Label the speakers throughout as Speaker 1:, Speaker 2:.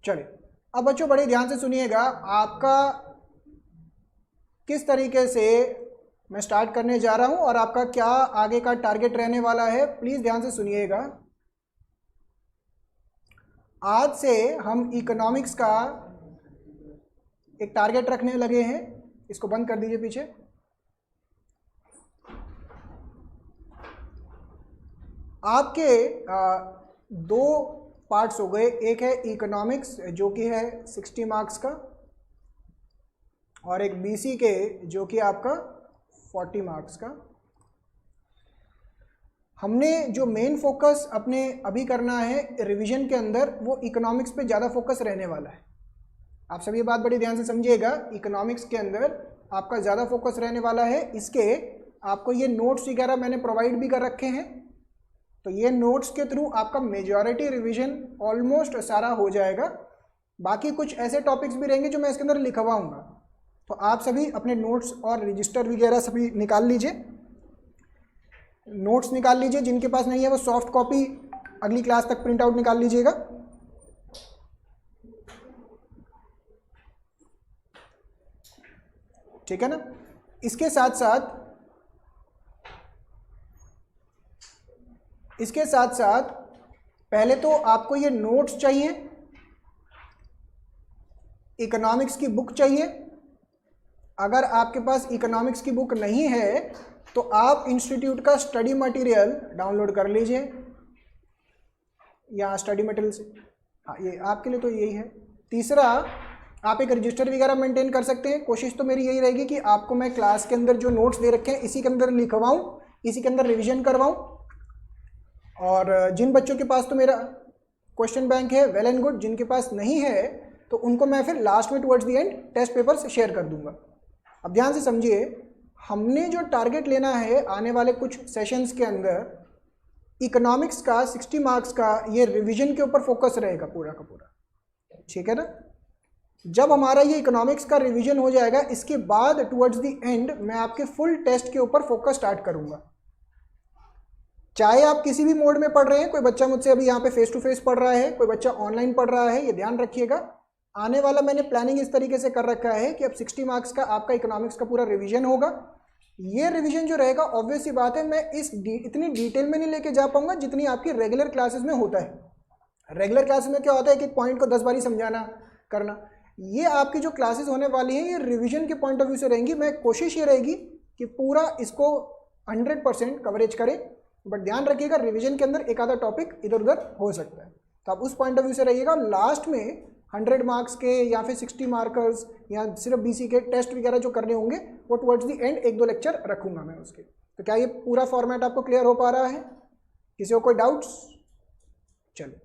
Speaker 1: चलिए अब बच्चों बड़े ध्यान से सुनिएगा, आपका किस तरीके से मैं स्टार्ट करने जा रहा हूं और आपका क्या आगे का टारगेट रहने वाला है, प्लीज ध्यान से सुनिएगा। आज से हम इकोनॉमिक्स का एक टारगेट रखने लगे हैं। इसको बंद कर दीजिए पीछे। आपके दो पार्ट्स हो गए, एक है इकोनॉमिक्स जो कि है 60 मार्क्स का, और एक बीसी के जो कि आपका 40 मार्क्स का। हमने जो मेन फोकस अपने अभी करना है रिवीजन के अंदर, वो इकोनॉमिक्स पे ज़्यादा फोकस रहने वाला है। आप सभी बात बड़ी ध्यान से समझिएगा, इकोनॉमिक्स के अंदर आपका ज़्यादा फोकस रहने वाला है। इसके आपको ये नोट्स वगैरह मैंने प्रोवाइड भी कर रखे हैं, तो ये नोट्स के थ्रू आपका मेजॉरिटी रिवीजन ऑलमोस्ट सारा हो जाएगा। बाकी कुछ ऐसे टॉपिक्स भी रहेंगे जो मैं इसके अंदर लिखवाऊंगा, तो आप सभी अपने नोट्स और रजिस्टर वगैरह सभी निकाल लीजिए, नोट्स निकाल लीजिए। जिनके पास नहीं है वो सॉफ्ट कॉपी अगली क्लास तक प्रिंट आउट निकाल लीजिएगा। ठीक है ना। इसके साथ साथ पहले तो आपको ये नोट्स चाहिए, इकोनॉमिक्स की बुक चाहिए। अगर आपके पास इकोनॉमिक्स की बुक नहीं है तो आप इंस्टीट्यूट का स्टडी मटेरियल डाउनलोड कर लीजिए या स्टडी मटेरियल से। हाँ, ये आपके लिए तो यही है। तीसरा, आप एक रजिस्टर वगैरह मेंटेन कर सकते हैं। कोशिश तो मेरी यही रहेगी कि आपको मैं क्लास के अंदर जो नोट्स दे रखे हैं इसी के अंदर लिखवाऊं, इसी के अंदर रिवीजन करवाऊं। और जिन बच्चों के पास तो मेरा क्वेश्चन बैंक है, वेल एंड गुड। जिनके पास नहीं है तो उनको मैं फिर लास्ट में towards the end test papers share कर दूंगा। अब ध्यान से समझिए, हमने जो टारगेट लेना है आने वाले कुछ सेशंस के अंदर, इकोनॉमिक्स का 60 मार्क्स का ये रिवीजन के ऊपर फोकस रहेगा पूरा का पूरा। ठीक है ना। जब हमारा ये इकोनॉमिक्स का रिवीजन हो जाएगा, इसके बाद टुवर्ड्स द एंड मैं आपके फुल टेस्ट के ऊपर फोकस स्टार्ट करूंगा। चाहे आप किसी भी मोड में पढ़ रहे हैं, कोई बच्चा मुझसे अभी यहाँ पे फेस टू फेस पढ़ रहा है, कोई बच्चा ऑनलाइन पढ़ रहा है, ये ध्यान रखिएगा। आने वाला मैंने प्लानिंग इस तरीके से कर रखा है कि अब 60 मार्क्स का आपका इकोनॉमिक्स का पूरा रिवीजन होगा। ये रिवीजन जो रहेगा, ऑब्वियस सी बात है, मैं इतनी डिटेल में नहीं लेके जा पाऊंगा जितनी आपकी रेगुलर क्लासेस में होता है। रेगुलर क्लासेस में क्या होता है कि एक पॉइंट को 10 बारी समझाना करना। ये आपकी जो क्लासेस होने वाली हैं ये रिवीजन के पॉइंट ऑफ व्यू से रहेंगी। मैं कोशिश ये रहेगी कि पूरा इसको 100% कवरेज करें, बट ध्यान रखिएगा रिवीजन के अंदर एक आधा टॉपिक इधर उधर हो सकता है, तो आप उस पॉइंट ऑफ व्यू से रहिएगा। लास्ट में 100 मार्क्स के या फिर 60 मार्कर्स या सिर्फ बीसी के टेस्ट वगैरह जो करने होंगे वो टुवर्ड्स दी एंड 1-2 लेक्चर रखूंगा मैं उसके। तो क्या ये पूरा फॉर्मेट आपको क्लियर हो पा रहा है? किसी को कोई डाउट्स? चलो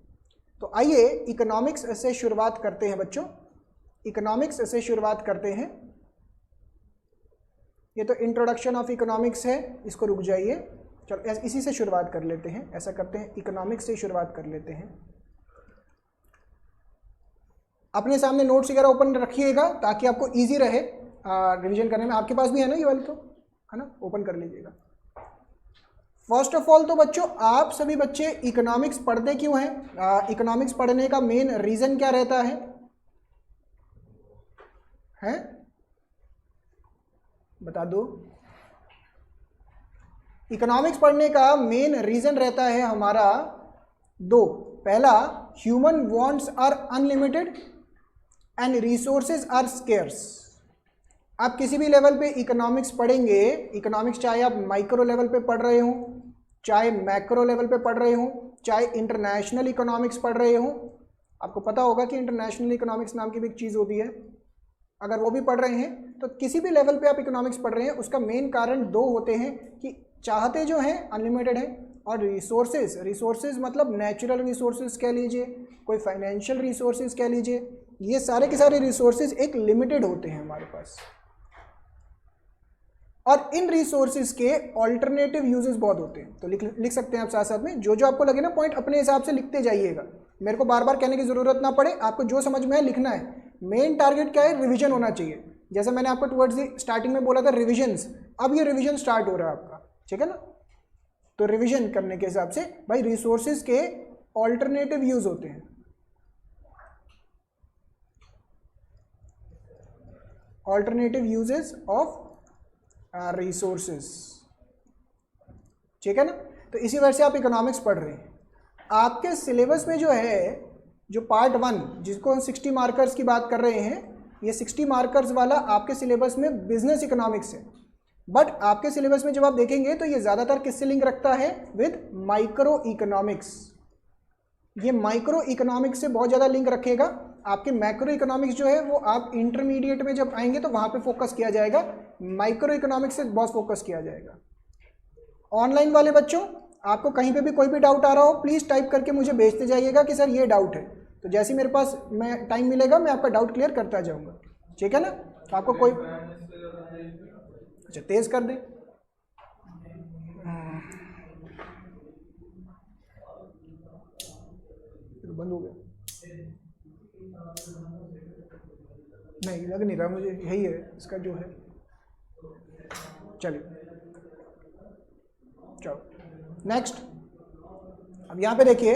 Speaker 1: तो आइए इकोनॉमिक्स से शुरुआत करते हैं बच्चों। इकोनॉमिक्स से शुरुआत करते हैं। ये तो इंट्रोडक्शन ऑफ इकोनॉमिक्स है, इसको रुक जाइए। चलो इसी से शुरुआत कर लेते हैं। ऐसा करते हैं, इकोनॉमिक्स से शुरुआत कर लेते हैं। अपने सामने नोट्स वगैरह ओपन रखिएगा ताकि आपको इजी रहे रिवीजन करने में। आपके पास भी है ना ये वाली, तो है ना, ओपन कर लीजिएगा। फर्स्ट ऑफ ऑल तो बच्चों, आप सभी बच्चे इकोनॉमिक्स पढ़ते क्यों हैं? इकोनॉमिक्स पढ़ने का मेन रीजन क्या रहता है? बता दो। इकोनॉमिक्स पढ़ने का मेन रीजन रहता है हमारा दो। पहला, human wants are unlimited and resources are scarce. आप किसी भी लेवल पे इकोनॉमिक्स पढ़ेंगे, इकोनॉमिक्स चाहे आप माइक्रो लेवल पे पढ़ रहे हो, चाहे मैक्रो लेवल पे पढ़ रहे हो, चाहे इंटरनेशनल इकोनॉमिक्स पढ़ रहे हो। आपको पता होगा कि इंटरनेशनल इकोनॉमिक्स नाम की भी एक चीज़ होती है। अगर वो भी पढ़ रहे हैं तो किसी भी लेवल पे आप इकोनॉमिक्स पढ़ रहे हैं, उसका मेन कारण दो होते हैं कि चाहते जो हैं अनलिमिटेड है, और रिसोर्सेज मतलब नेचुरल रिसोर्सेज कह लीजिए, कोई फाइनेंशियल रिसोर्सेज कह लीजिए, ये सारे के सारे रिसोर्सेज एक लिमिटेड होते हैं हमारे पास। और इन रिसोर्सेज के ऑल्टरनेटिव यूजेस बहुत होते हैं। तो लिख सकते हैं आप साथ साथ में, जो जो आपको लगे ना पॉइंट अपने हिसाब से लिखते जाइएगा। मेरे को बार बार कहने की जरूरत ना पड़े, आपको जो समझ में है लिखना है। मेन टारगेट क्या है? रिवीजन होना चाहिए। जैसे मैंने आपको टुवर्ड्स दी स्टार्टिंग में बोला था रिविजन्स, अब ये रिवीजन स्टार्ट हो रहा है आपका, ठीक है ना। तो रिवीजन करने के हिसाब से भाई रिसोर्सेज के ऑल्टरनेटिव यूज होते हैं। ऑल्टरनेटिव यूजेस ऑफ रिसोर्सेज, ठीक है ना। तो इसी वजह से आप इकोनॉमिक्स पढ़ रहे हैं। आपके सिलेबस में जो है, जो पार्ट 1 जिसको हम 60 मार्कर्स की बात कर रहे हैं, ये 60 मार्कर्स वाला आपके सिलेबस में बिजनेस इकोनॉमिक्स है। बट आपके सिलेबस में जब आप देखेंगे तो ये ज़्यादातर किससे लिंक रखता है, विद माइक्रो इकोनॉमिक्स। ये माइक्रो इकोनॉमिक्स से बहुत ज़्यादा लिंक रखेगा। आपके मैक्रो इकोनॉमिक्स जो है वो आप इंटरमीडिएट में जब आएंगे तो वहाँ पे फोकस किया जाएगा, माइक्रो इकोनॉमिक्स से बहुत फोकस किया जाएगा। ऑनलाइन वाले बच्चों, आपको कहीं पे भी कोई भी डाउट आ रहा हो प्लीज़ टाइप करके मुझे भेजते जाइएगा कि सर ये डाउट है, तो जैसे ही मेरे पास मैं टाइम मिलेगा मैं आपका डाउट क्लियर करता जाऊँगा, ठीक है ना। तो आपको कोई, अच्छा तेज़ कर दें, बंद हो गया, नहीं लग नहीं रहा मुझे, यही है इसका जो है। चलिए चलो नेक्स्ट। अब यहाँ पे देखिए,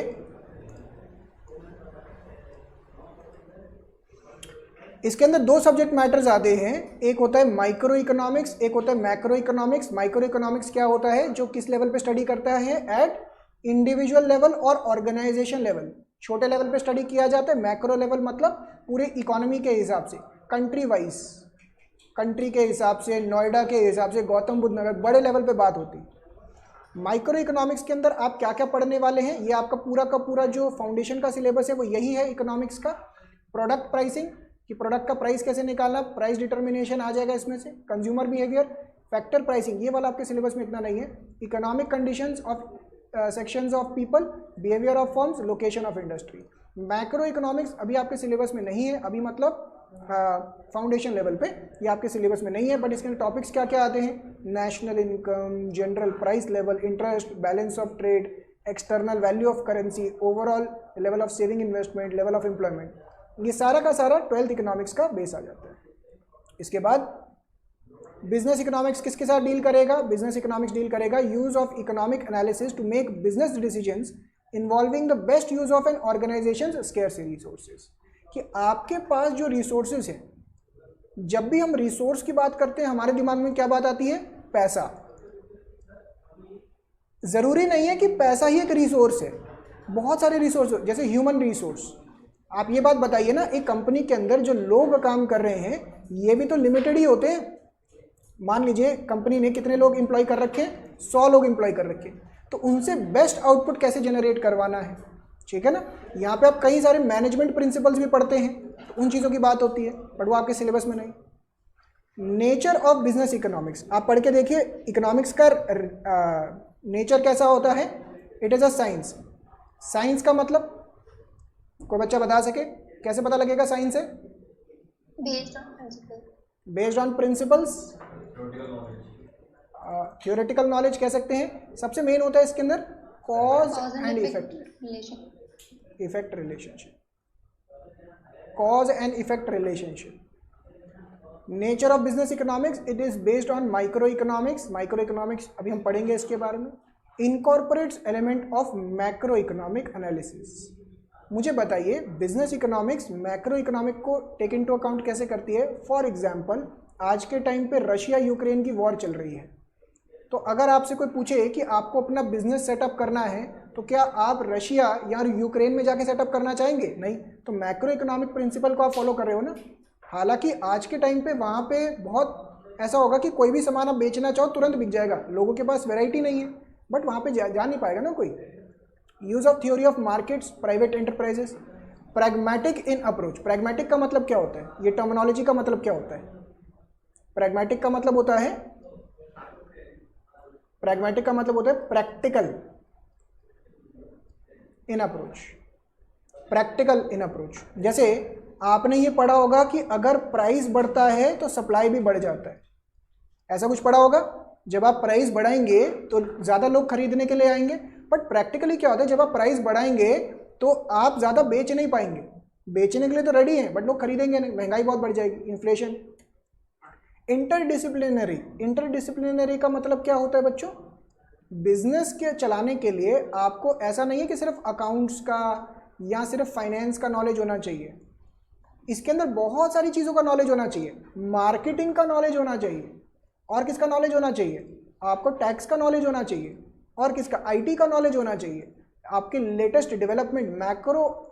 Speaker 1: इसके अंदर दो सब्जेक्ट मैटर्स आते हैं, एक होता है माइक्रो इकोनॉमिक्स, एक होता है मैक्रो इकोनॉमिक्स। माइक्रो इकोनॉमिक्स क्या होता है, जो किस लेवल पे स्टडी करता है, एट इंडिविजुअल लेवल और ऑर्गेनाइजेशन लेवल, छोटे लेवल पे स्टडी किया जाता है। मैक्रो लेवल मतलब पूरे इकोनॉमी के हिसाब से, कंट्री वाइज, कंट्री के हिसाब से, नोएडा के हिसाब से, गौतम बुद्ध नगर, बड़े लेवल पे बात होती है। माइक्रो इकोनॉमिक्स के अंदर आप क्या क्या पढ़ने वाले हैं, ये आपका पूरा का पूरा जो फाउंडेशन का सिलेबस है वो यही है इकोनॉमिक्स का। प्रोडक्ट प्राइसिंग, कि प्रोडक्ट का प्राइस कैसे निकालना, प्राइस डिटर्मिनेशन आ जाएगा इसमें से। कंज्यूमर बिहेवियर, फैक्टर प्राइसिंग, ये वाला आपके सिलेबस में इतना नहीं है। Economic conditions of sections of people, behaviour of firms, location of industry. Macro economics अभी आपके सिलेबस में नहीं है, अभी मतलब फाउंडेशन लेवल पे ये आपके सिलेबस में नहीं है। बट इसके टॉपिक्स क्या क्या आते हैं, national income, general price level, interest, balance of trade, external value of currency, overall level of saving investment, level of employment, ये सारा का सारा 12th इकोनॉमिक्स का बेस आ जाता है। इसके बाद बिजनेस इकोनॉमिक्स किसके साथ डील करेगा, बिजनेस इकोनॉमिक्स डील करेगा use of economic analysis to make business decisions involving the best use of an organization scarce resources. कि आपके पास जो रिसोर्सेज हैं, जब भी हम रिसोर्स की बात करते हैं हमारे दिमाग में क्या बात आती है, पैसा। जरूरी नहीं है कि पैसा ही एक रिसोर्स है, बहुत सारे रिसोर्स, जैसे ह्यूमन रिसोर्स। आप ये बात बताइए ना, एक कंपनी के अंदर जो लोग काम कर रहे हैं ये भी तो लिमिटेड ही होते हैं। मान लीजिए कंपनी ने कितने लोग एम्प्लॉय कर रखे हैं, 100 लोग एम्प्लॉय कर रखे हैं, तो उनसे बेस्ट आउटपुट कैसे जनरेट करवाना है, ठीक है ना। यहाँ पे आप कई सारे मैनेजमेंट प्रिंसिपल्स भी पढ़ते हैं, तो उन चीज़ों की बात होती है, बट वो आपके सिलेबस में नहीं। नेचर ऑफ बिजनेस इकोनॉमिक्स आप पढ़ के देखिए, इकोनॉमिक्स का नेचर कैसा होता है, it is a science. Science का मतलब कोई बच्चा बता सके, कैसे पता लगेगा साइंस है, based on principles, theoretical knowledge कह सकते हैं। सबसे मेन होता है इसके अंदर cause and effect relationship, cause and effect relationship. Nature of business economics, it is based on micro economics. Micro economics अभी हम पढ़ेंगे इसके बारे में। Incorporates element of macro economic analysis. मुझे बताइए बिजनेस इकोनॉमिक्स मैक्रो इकोनॉमिक को टेक इनटू अकाउंट कैसे करती है। फॉर एग्जांपल आज के टाइम पे रशिया यूक्रेन की वॉर चल रही है, तो अगर आपसे कोई पूछे कि आपको अपना बिजनेस सेटअप करना है तो क्या आप रशिया या यूक्रेन में जाके सेटअप करना चाहेंगे, नहीं। तो मैक्रो इकोनॉमिक प्रिंसिपल को आप फॉलो कर रहे हो ना। हालांकि आज के टाइम पे वहाँ पे बहुत ऐसा होगा कि कोई भी सामान आप बेचना चाहो तुरंत बिक जाएगा, लोगों के पास वैरायटी नहीं है, बट वहाँ पे जा नहीं पाएगा ना कोई। Use of theory of markets, private enterprises, pragmatic in approach. Pragmatic का मतलब क्या होता है, ये टर्मिनोलॉजी का मतलब क्या होता है। प्रैग्मेटिक का मतलब होता है, प्रैग्मेटिक का मतलब होता है practical in approach, practical in approach. जैसे आपने ये पढ़ा होगा कि अगर प्राइस बढ़ता है तो सप्लाई भी बढ़ जाता है, ऐसा कुछ पढ़ा होगा। जब आप प्राइस बढ़ाएंगे तो ज़्यादा लोग खरीदने के लिए आएंगे, बट प्रैक्टिकली क्या होता है, जब आप प्राइस बढ़ाएंगे तो आप ज़्यादा बेच नहीं पाएंगे। बेचने के लिए तो रेडी हैं बट लोग खरीदेंगे नहीं, महंगाई बहुत बढ़ जाएगी, इन्फ्लेशन। इंटरडिसिप्लिनरी, इंटरडिसिप्लिनरी का मतलब क्या होता है बच्चों, बिजनेस के चलाने के लिए आपको ऐसा नहीं है कि सिर्फ अकाउंट्स का या सिर्फ फाइनेंस का नॉलेज होना चाहिए। इसके अंदर बहुत सारी चीज़ों का नॉलेज होना चाहिए, मार्केटिंग का नॉलेज होना चाहिए, और किसका नॉलेज होना चाहिए, आपको टैक्स का नॉलेज होना चाहिए, और किसका, आईटी का नॉलेज होना चाहिए, आपके लेटेस्ट डेवलपमेंट मैक्रो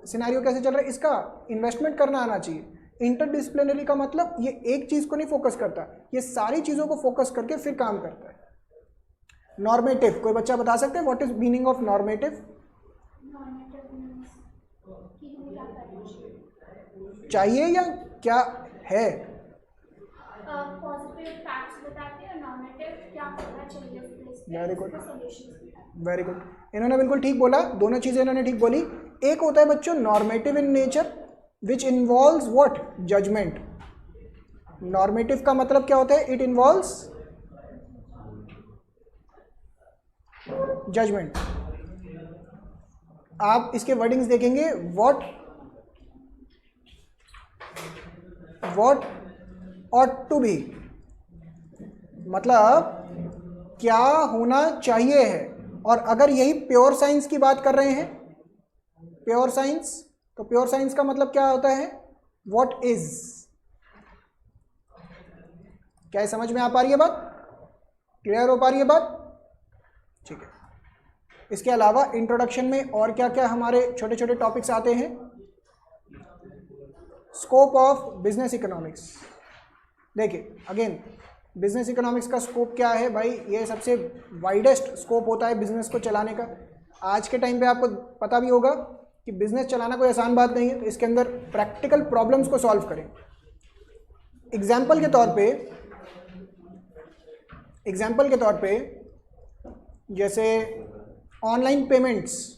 Speaker 1: सिनेरियो कैसे चल रहा है इसका इन्वेस्टमेंट करना आना चाहिए। इंटरडिसिप्लिनरी का मतलब ये एक चीज़ को नहीं फोकस करता, ये सारी चीज़ों को फोकस करके फिर काम करता है। नॉर्मेटिव, कोई बच्चा बता सकते हैं what is meaning of normative? चाहिए या क्या है? वेरी गुड, वेरी गुड, इन्होंने बिल्कुल ठीक बोला, दोनों चीजें इन्होंने ठीक बोली। एक होता है बच्चों normative in nature which involves what, judgement. Normative का मतलब क्या होता है, इट इन्वॉल्व्स जजमेंट। आप इसके वर्डिंग्स देखेंगे, व्हाट ought to be, मतलब क्या होना चाहिए है। और अगर यही प्योर साइंस की बात कर रहे हैं, प्योर साइंस, तो प्योर साइंस का मतलब क्या होता है, व्हाट इज। क्या समझ में आ पा रही है बात, क्लियर हो पा रही है बात? ठीक है। इसके अलावा इंट्रोडक्शन में और क्या क्या हमारे छोटे छोटे टॉपिक्स आते हैं। स्कोप ऑफ बिजनेस इकोनॉमिक्स, देखिए अगेन बिजनेस इकोनॉमिक्स का स्कोप क्या है भाई, ये सबसे वाइडेस्ट स्कोप होता है बिजनेस को चलाने का। आज के टाइम पे आपको पता भी होगा कि बिजनेस चलाना कोई आसान बात नहीं है, तो इसके अंदर प्रैक्टिकल प्रॉब्लम्स को सॉल्व करें। एग्जाम्पल के तौर पे जैसे ऑनलाइन पेमेंट्स,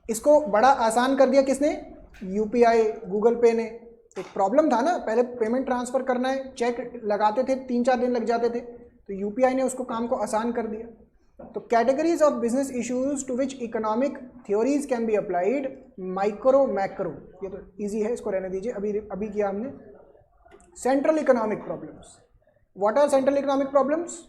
Speaker 1: इसको बड़ा आसान कर दिया किसने, यूपीआई, गूगल पे ने। एक प्रॉब्लम था ना, पहले पेमेंट ट्रांसफ़र करना है, चेक लगाते थे, 3-4 दिन लग जाते थे, तो यूपीआई ने उसको काम को आसान कर दिया। तो categories of business issues to which economic theories can be applied, micro macro, ये तो इजी है, इसको रहने दीजिए, अभी किया हमने। Central economic problems, what are central economic problems,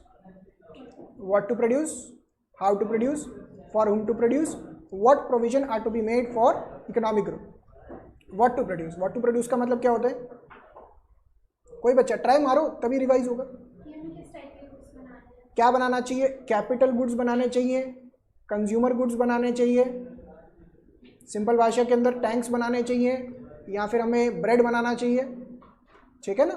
Speaker 1: what to produce, how to produce, for whom to produce, what provision are to be made for economic growth। what to produce का मतलब क्या होता है, कोई बच्चा ट्राई मारो तभी revise होगा। क्या बनाना चाहिए, कैपिटल गुड्स बनाने चाहिए, कंज्यूमर गुड्स बनाने चाहिए, सिंपल भाषा के अंदर टैंक्स बनाने चाहिए, या फिर हमें ब्रेड बनाना चाहिए, ठीक है ना।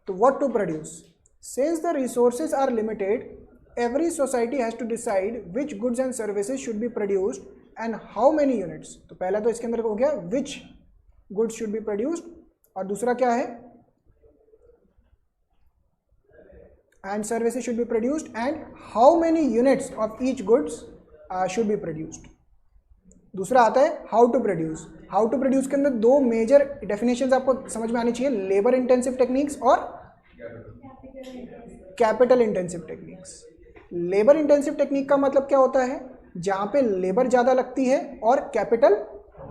Speaker 1: तो what to produce, since the resources are limited, every society has to decide which goods and services should be produced and how many units। तो पहला तो इसके अंदर हो गया which goods should be produced, और दूसरा क्या है, and services should be produced and how many units of each goods should be produced। दूसरा आता है how to produce. How to produce के अंदर दो मेजर डेफिनेशंस आपको समझ में आनी चाहिए, लेबर इंटेंसिव टेक्निक्स और capital intensive techniques. Labour intensive technique का मतलब क्या होता है, जहाँ पे लेबर ज़्यादा लगती है और कैपिटल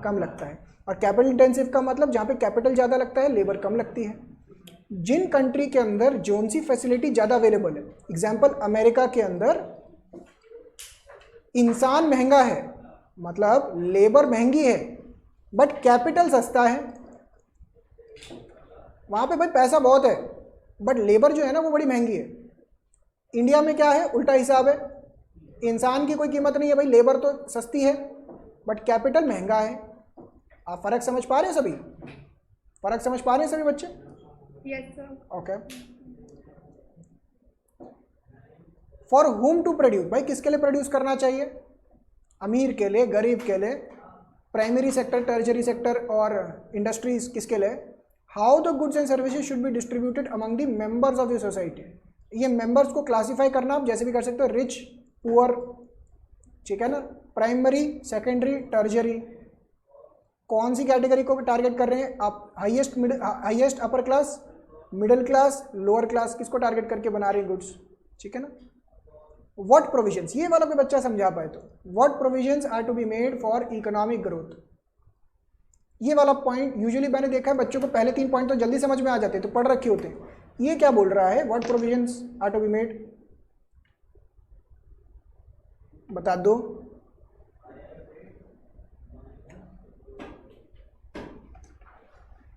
Speaker 1: कम लगता है, और कैपिटल इंटेंसिव का मतलब जहाँ पे कैपिटल ज़्यादा लगता है, लेबर कम लगती है। जिन कंट्री के अंदर जोन सी फैसिलिटी ज़्यादा अवेलेबल है, एग्जाम्पल अमेरिका के अंदर इंसान महंगा है, मतलब लेबर महंगी है, बट कैपिटल सस्ता है। वहाँ पे भाई पैसा बहुत है, बट लेबर जो है ना वो बड़ी महंगी है। इंडिया में क्या है, उल्टा हिसाब है, इंसान की कोई कीमत नहीं है भाई, लेबर तो सस्ती है बट कैपिटल महंगा है। आप फर्क समझ पा रहे हैं सभी, फर्क समझ पा रहे हैं सभी बच्चे?
Speaker 2: Yes sir.
Speaker 1: Okay. For whom to produce, भाई किसके लिए प्रोड्यूस करना चाहिए, अमीर के लिए, गरीब के लिए, प्राइमरी सेक्टर, टर्जरी सेक्टर और इंडस्ट्रीज किसके लिए। How the goods and services should be distributed among the members of the society. ये मेंबर्स को क्लासिफाई करना आप जैसे भी कर सकते हो, रिच, पुअर, ठीक है ना, प्राइमरी, सेकेंडरी, टर्जरी। कौन सी कैटेगरी को टारगेट कर रहे हैं आप, highest upper class, middle class, lower class, किसको टारगेट करके बना रहे हैं गुड्स, ठीक है ना। व्हाट प्रोविजंस, ये वाला कोई बच्चा समझा पाए तो, what provisions are to be made for economic growth. ये वाला पॉइंट यूजुअली मैंने देखा है बच्चों को पहले 3 पॉइंट तो जल्दी समझ में आ जाते हैं, तो पढ़ रखे होते हैं। ये क्या बोल रहा है, what provisions are to be made, बता दो।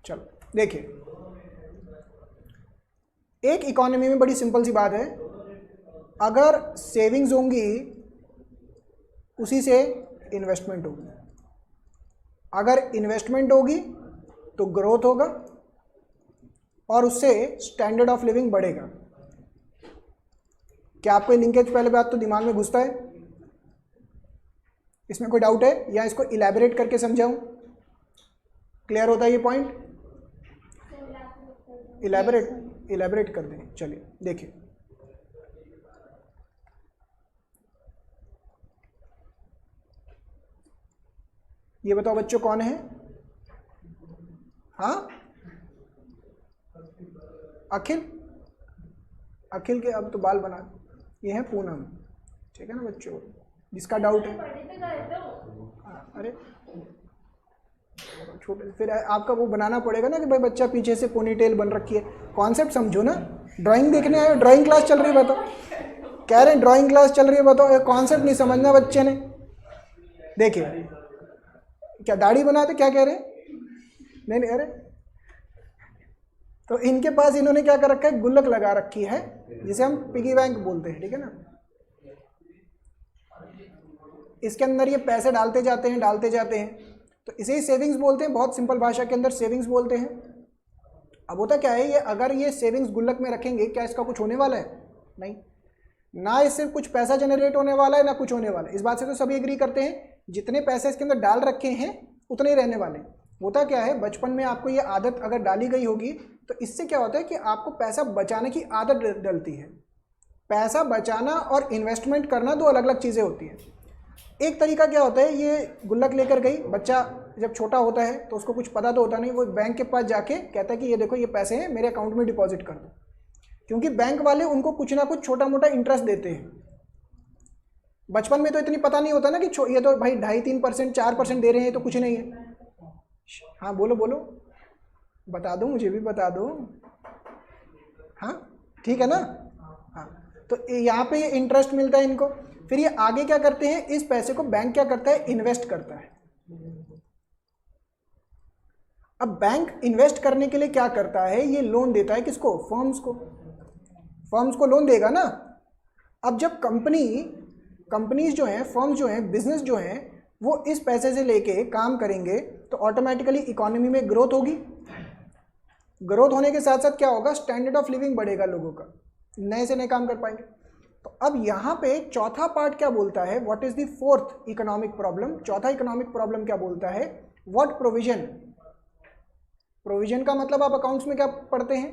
Speaker 1: चलो देखिए, एक इकोनॉमी में बड़ी सिंपल सी बात है, अगर सेविंग्स होंगी उसी से इन्वेस्टमेंट होगी, अगर इन्वेस्टमेंट होगी तो ग्रोथ होगा और उससे स्टैंडर्ड ऑफ लिविंग बढ़ेगा। क्या आपको लिंकेज पहले बात तो दिमाग में घुसता है? इसमें कोई डाउट है या इसको इलैबोरेट करके समझाऊं? क्लियर होता है ये पॉइंट? इलैबोरेट कर दें। चलिए देखिए, ये बताओ बच्चों कौन है? हाँ, अखिल के अब तो बाल बना, ये है पूनम, ठीक है ना बच्चों, जिसका डाउट है। अरे छोटे, फिर आपका वो बनाना पड़ेगा ना कि भाई बच्चा पीछे से पोनी टेल बन रखी है, कॉन्सेप्ट समझो ना। ड्राइंग देखने आए, ड्राइंग क्लास चल रही है, बताओ, कह रहे हैं ड्राइंग क्लास चल रही है, बताओ, कॉन्सेप्ट नहीं समझना बच्चे ने। देखिए, क्या दाढ़ी बनाते, क्या कह रहे हैं? नहीं, अरे तो इनके पास इन्होंने क्या कर रखा है, गुल्लक लगा रखी है, जिसे हम पिगी बैंक बोलते हैं, ठीक है ना। इसके अंदर ये पैसे डालते जाते हैं, तो इसे ही सेविंग्स बोलते हैं, बहुत सिंपल भाषा के अंदर सेविंग्स बोलते हैं। अब होता क्या है, ये अगर ये सेविंग्स गुल्लक में रखेंगे, क्या इसका कुछ होने वाला है? नहीं, ना इससे कुछ पैसा जनरेट होने वाला है, ना कुछ होने वाला है। इस बात से तो सभी एग्री करते हैं, जितने पैसे इसके अंदर डाल रखे हैं उतने ही रहने वाले। होता क्या है, बचपन में आपको ये आदत अगर डाली गई होगी तो इससे क्या होता है कि आपको पैसा बचाने की आदत डलती है। पैसा बचाना और इन्वेस्टमेंट करना दो अलग अलग चीज़ें होती हैं। एक तरीका क्या होता है, ये गुल्लक लेकर गई, बच्चा जब छोटा होता है तो उसको कुछ पता तो होता नहीं, वो बैंक के पास जाके कहता है कि ये देखो ये पैसे हैं, मेरे अकाउंट में डिपॉजिट कर दो, क्योंकि बैंक वाले उनको कुछ ना कुछ छोटा मोटा इंटरेस्ट देते हैं। बचपन में तो इतनी पता नहीं होता ना कि ये तो भाई 2.5-3%, 4% दे रहे हैं तो कुछ नहीं है। हाँ बोलो, बता दो, मुझे भी बता दो। हाँ ठीक है ना। हाँ, तो यहाँ पे ये इंटरेस्ट मिलता है इनको, फिर ये आगे क्या करते हैं, इस पैसे को बैंक क्या करता है, इन्वेस्ट करता है। अब बैंक इन्वेस्ट करने के लिए क्या करता है, ये लोन देता है किसको, फर्म्स को लोन देगा ना। अब जब कंपनीज जो हैं, फर्म्स जो हैं, बिजनेस जो हैं, वो इस पैसे से लेके काम करेंगे तो ऑटोमेटिकली इकोनॉमी में ग्रोथ होगी। ग्रोथ होने के साथ साथ क्या होगा, स्टैंडर्ड ऑफ लिविंग बढ़ेगा लोगों का, नए से नए काम कर पाएंगे। तो अब यहाँ पे चौथा पार्ट क्या बोलता है, what is the fourth economic problem. चौथा इकोनॉमिक प्रॉब्लम क्या बोलता है, व्हाट प्रोविजन। प्रोविजन का मतलब आप अकाउंट्स में क्या पढ़ते हैं,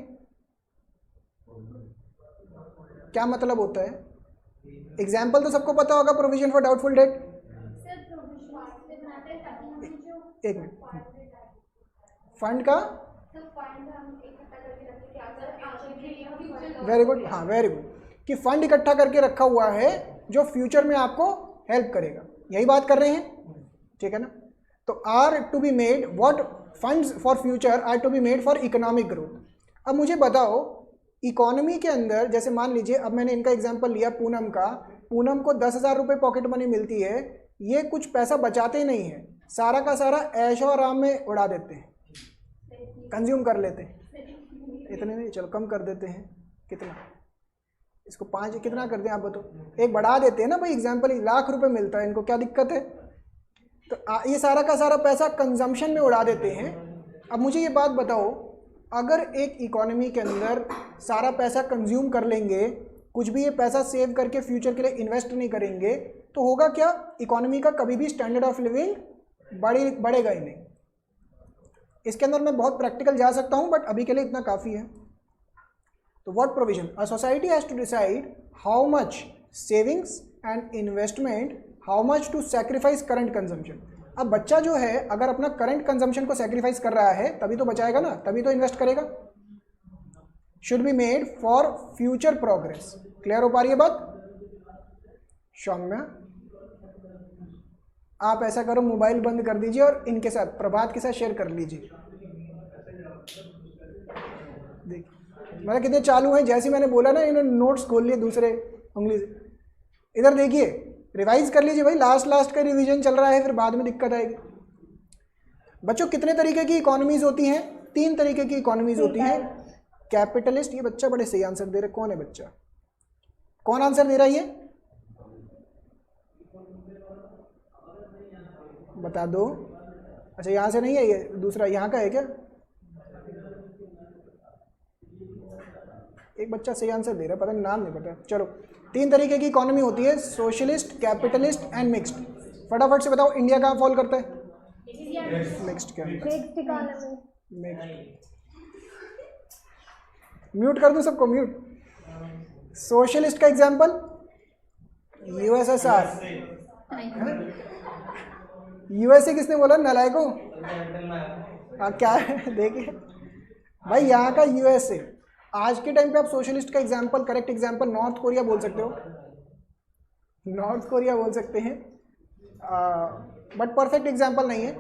Speaker 1: क्या मतलब होता है? एग्जाम्पल तो सबको पता होगा, प्रोविजन फॉर डाउटफुल डेट। एक मिनट, फंड का, वेरी गुड, हाँ वेरी गुड, कि फंड इकट्ठा करके रखा हुआ है जो फ्यूचर में आपको हेल्प करेगा, यही बात कर रहे हैं, ठीक है ना। तो are to be made, what funds for future are to be made for economic growth. अब मुझे बताओ, इकोनॉमी के अंदर जैसे मान लीजिए, अब मैंने इनका एग्जांपल लिया पूनम का, पूनम को 10,000 रुपये पॉकेट मनी मिलती है, ये कुछ पैसा बचाते नहीं है, सारा का सारा ऐश और आराम में उड़ा देते हैं, कंज्यूम कर लेते हैं। इतने नहीं, चलो कम कर देते हैं, कितना, इसको 5 कितना कर दें आप बताओ, एक बढ़ा देते हैं ना भाई, एग्जाम्पल लाख रुपए मिलता है इनको, क्या दिक्कत है। तो ये सारा का सारा पैसा कंजम्पशन में उड़ा देते हैं। अब मुझे ये बात बताओ, अगर एक इकोनॉमी के अंदर सारा पैसा कंज्यूम कर लेंगे, कुछ भी ये पैसा सेव करके फ्यूचर के लिए इन्वेस्ट नहीं करेंगे, तो होगा क्या, इकोनॉमी का कभी भी स्टैंडर्ड ऑफ लिविंग बढ़ेगा ही नहीं। इसके अंदर मैं बहुत प्रैक्टिकल जा सकता हूं, बट अभी के लिए इतना काफ़ी है। तो what provision, a society has to decide how much savings and investment, how much to sacrifice current consumption. अब बच्चा जो है अगर अपना करंट कंजम्पशन को सैक्रिफाइस कर रहा है तभी तो बचाएगा ना, तभी तो इन्वेस्ट करेगा। Should be made for future progress. Clear हो पा रही है बात? सौम्या, आप ऐसा करो, मोबाइल बंद कर दीजिए और इनके साथ, प्रभात के साथ शेयर कर लीजिए। देखिए मतलब कितने चालू हैं, जैसे मैंने बोला ना, इन्होंने नोट्स खोल लिए दूसरे उंगली से। इधर देखिए, रिवाइज कर लीजिए भाई, लास्ट का रिवीजन चल रहा है, फिर बाद में दिक्कत आएगी। बच्चों कितने तरीके की इकोनॉमीज होती हैं? तीन तरीके की इकोनॉमीज होती हैं। कैपिटलिस्ट, ये बच्चा बड़े सही आंसर दे रहा है, कौन है बच्चा, कौन आंसर दे रहा है ये बता दो। अच्छा यहाँ से नहीं है, ये दूसरा यहाँ का है क्या? एक बच्चा सही आंसर दे रहा है, पता नहीं नाम नहीं पता। चलो, तीन तरीके की इकोनॉमी होती है, सोशलिस्ट, कैपिटलिस्ट एंड मिक्स्ड। फटाफट से बताओ इंडिया कहाँ फॉल करता है? मिक्स्ड के अंदर। म्यूट कर दूं सबको, म्यूट। सोशलिस्ट का एग्जांपल यूएसएसआर। यूएसए किसने बोला नालायको? हाँ क्या है देखिए भाई, यहाँ का यूएसए। आज के टाइम पे आप सोशलिस्ट का example, correct example north Korea बोल सकते हो, नॉर्थ कोरिया बोल सकते हैं, बट परफेक्ट एग्जांपल नहीं है।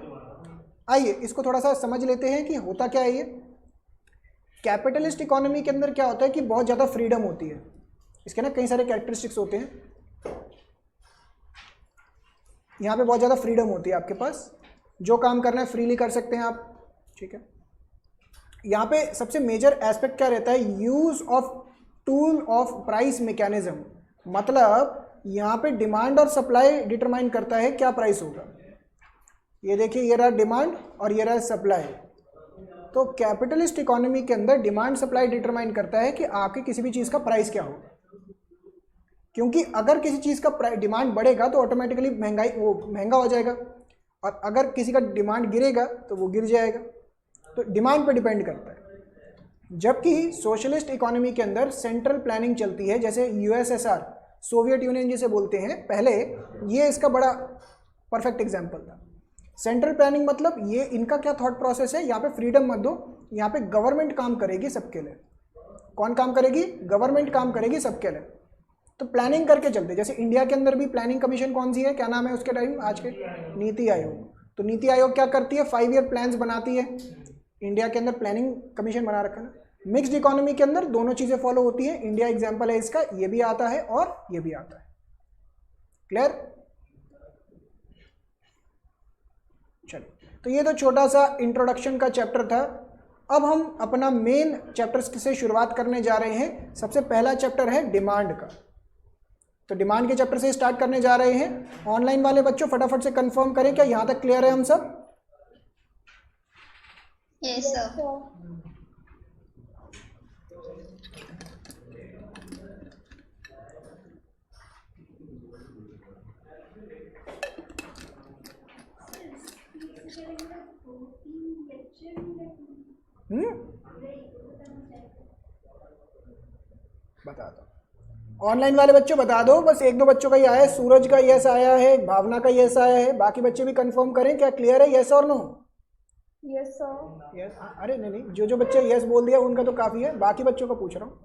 Speaker 1: आइए इसको थोड़ा सा समझ लेते हैं कि होता क्या है ये। कैपिटलिस्ट इकोनॉमी के अंदर क्या होता है कि बहुत ज़्यादा फ्रीडम होती है, इसके ना कई सारे कैरेक्टरिस्टिक्स होते हैं। यहाँ पे बहुत ज़्यादा फ्रीडम होती है आपके पास, जो काम करना है फ्रीली कर सकते हैं आप, ठीक है। यहाँ पे सबसे मेजर एस्पेक्ट क्या रहता है? Use of tool of price mechanism, मतलब यहाँ पे डिमांड और सप्लाई डिटरमाइन करता है क्या प्राइस होगा। ये देखिए, ये रहा डिमांड और ये रहा सप्लाई। तो कैपिटलिस्ट इकोनॉमी के अंदर डिमांड सप्लाई डिटरमाइन करता है कि आपकी किसी भी चीज़ का प्राइस क्या होगा, क्योंकि अगर किसी चीज़ का डिमांड बढ़ेगा तो ऑटोमेटिकली महंगा हो जाएगा, और अगर किसी का डिमांड गिरेगा तो वो गिर जाएगा। तो डिमांड पे डिपेंड करता है। जबकि सोशलिस्ट इकोनॉमी के अंदर सेंट्रल प्लानिंग चलती है, जैसे यूएसएसआर, सोवियत यूनियन जिसे बोलते हैं पहले, ये इसका बड़ा परफेक्ट एग्जाम्पल था। सेंट्रल प्लानिंग मतलब ये इनका क्या थॉट प्रोसेस है, यहाँ पे फ्रीडम मत दो, यहाँ पे गवर्नमेंट काम करेगी सबके लिए। कौन काम करेगी? गवर्नमेंट काम करेगी सबके लिए। तो प्लानिंग करके चलते, जैसे इंडिया के अंदर भी प्लानिंग कमीशन कौन सी है, क्या नाम है उसके टाइम आज के? नीति आयोग। तो नीति आयोग क्या करती है? 5 ईयर प्लान्स बनाती है। इंडिया के अंदर प्लानिंग कमीशन बना रखा है। मिक्स्ड इकोनॉमी के अंदर दोनों चीज़ें फॉलो होती है। इंडिया एग्जाम्पल है इसका, ये भी आता है और ये भी आता है। क्लियर? चलो, तो ये तो छोटा सा इंट्रोडक्शन का चैप्टर था। अब हम अपना मेन चैप्टर से शुरुआत करने जा रहे हैं। सबसे पहला चैप्टर है डिमांड का, तो डिमांड के चैप्टर से स्टार्ट करने जा रहे हैं। ऑनलाइन वाले बच्चों फटाफट से कंफर्म करें क्या यहाँ तक क्लियर है हम सब?
Speaker 2: Yes sir.
Speaker 1: बता दो ऑनलाइन वाले बच्चों, बता दो। बस एक दो बच्चों का ही आया है, सूरज का यस आया है, भावना का यस आया है, बाकी बच्चे भी कंफर्म करें क्या क्लियर है, यस और नो?
Speaker 2: Yes sir.
Speaker 1: यस। अरे नहीं, जो बच्चे यस बोल दिया उनका तो काफ़ी है, बाकी बच्चों का पूछ रहा हूँ।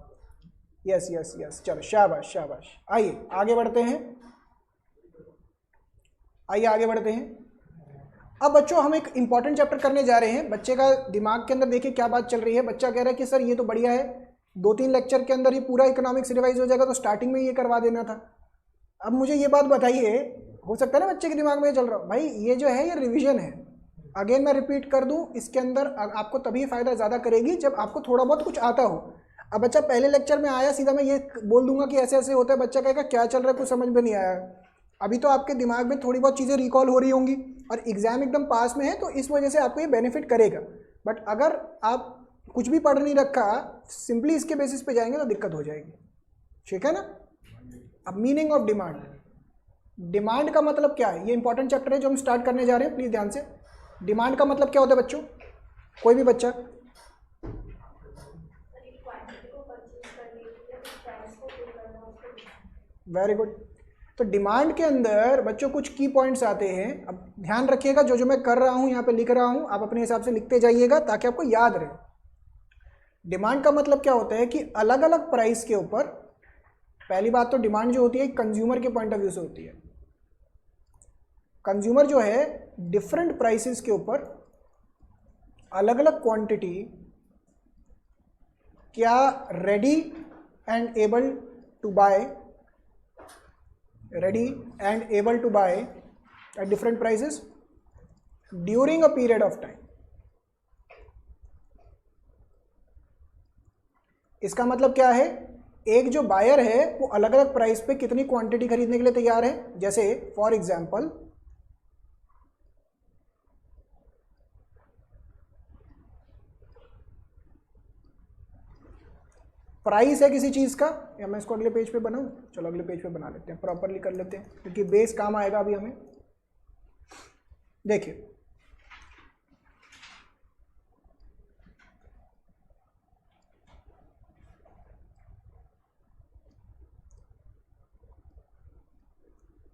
Speaker 1: यस यस यस, चलो शाबाश शाबाश। आइए आगे बढ़ते हैं, आइए आगे बढ़ते हैं। अब बच्चों हम एक इंपॉर्टेंट चैप्टर करने जा रहे हैं। बच्चे का दिमाग के अंदर देखिए क्या बात चल रही है। बच्चा कह रहा है कि सर ये तो बढ़िया है, 2-3 लेक्चर के अंदर ही पूरा इकोनॉमिक्स रिवाइज हो जाएगा, तो स्टार्टिंग में ये करवा देना था। अब मुझे ये बात बताइए, हो सकता है ना बच्चे के दिमाग में ये चल रहा हो, भाई ये जो है ये रिवीजन है। अगेन मैं रिपीट कर दूं, इसके अंदर आपको तभी फ़ायदा ज़्यादा करेगी जब आपको थोड़ा बहुत कुछ आता हो। अब बच्चा पहले लेक्चर में आया, सीधा मैं ये बोल दूंगा कि ऐसे ऐसे होता है, बच्चा कहेगा क्या चल रहा है, कुछ समझ में नहीं आया। अभी तो आपके दिमाग में थोड़ी बहुत चीज़ें रिकॉल हो रही होंगी और एग्ज़ाम एकदम पास में है, तो इस वजह से आपको ये बेनिफिट करेगा। बट अगर आप कुछ भी पढ़ नहीं रखा, सिंपली इसके बेसिस पे जाएंगे तो दिक्कत हो जाएगी, ठीक है ना। अब मीनिंग ऑफ डिमांड, डिमांड का मतलब क्या है, ये इंपॉर्टेंट चैप्टर है जो हम स्टार्ट करने जा रहे हैं, प्लीज़ ध्यान से। डिमांड का मतलब क्या होता है बच्चों, कोई भी बच्चा? Very good. तो डिमांड के अंदर बच्चों कुछ की पॉइंट्स आते हैं। अब ध्यान रखिएगा, जो मैं कर रहा हूँ यहाँ पे लिख रहा हूँ, आप अपने हिसाब से लिखते जाइएगा ताकि आपको याद रहे। डिमांड का मतलब क्या होता है कि अलग अलग प्राइस के ऊपर, पहली बात तो डिमांड जो होती है कंज्यूमर के पॉइंट ऑफ व्यू से होती है। कंज्यूमर जो है डिफरेंट प्राइसेस के ऊपर अलग अलग क्वांटिटी क्या ready and able to buy, ready and able to buy at different prices during a period of time. इसका मतलब क्या है, एक जो बायर है वो अलग अलग प्राइस पे कितनी क्वांटिटी खरीदने के लिए तैयार है। जैसे फॉर एग्जांपल प्राइस है किसी चीज़ का, या मैं इसको अगले पेज पे बनाऊं, चलो अगले पेज पे बना लेते हैं, प्रॉपरली कर लेते हैं क्योंकि बेस काम आएगा अभी हमें। देखिए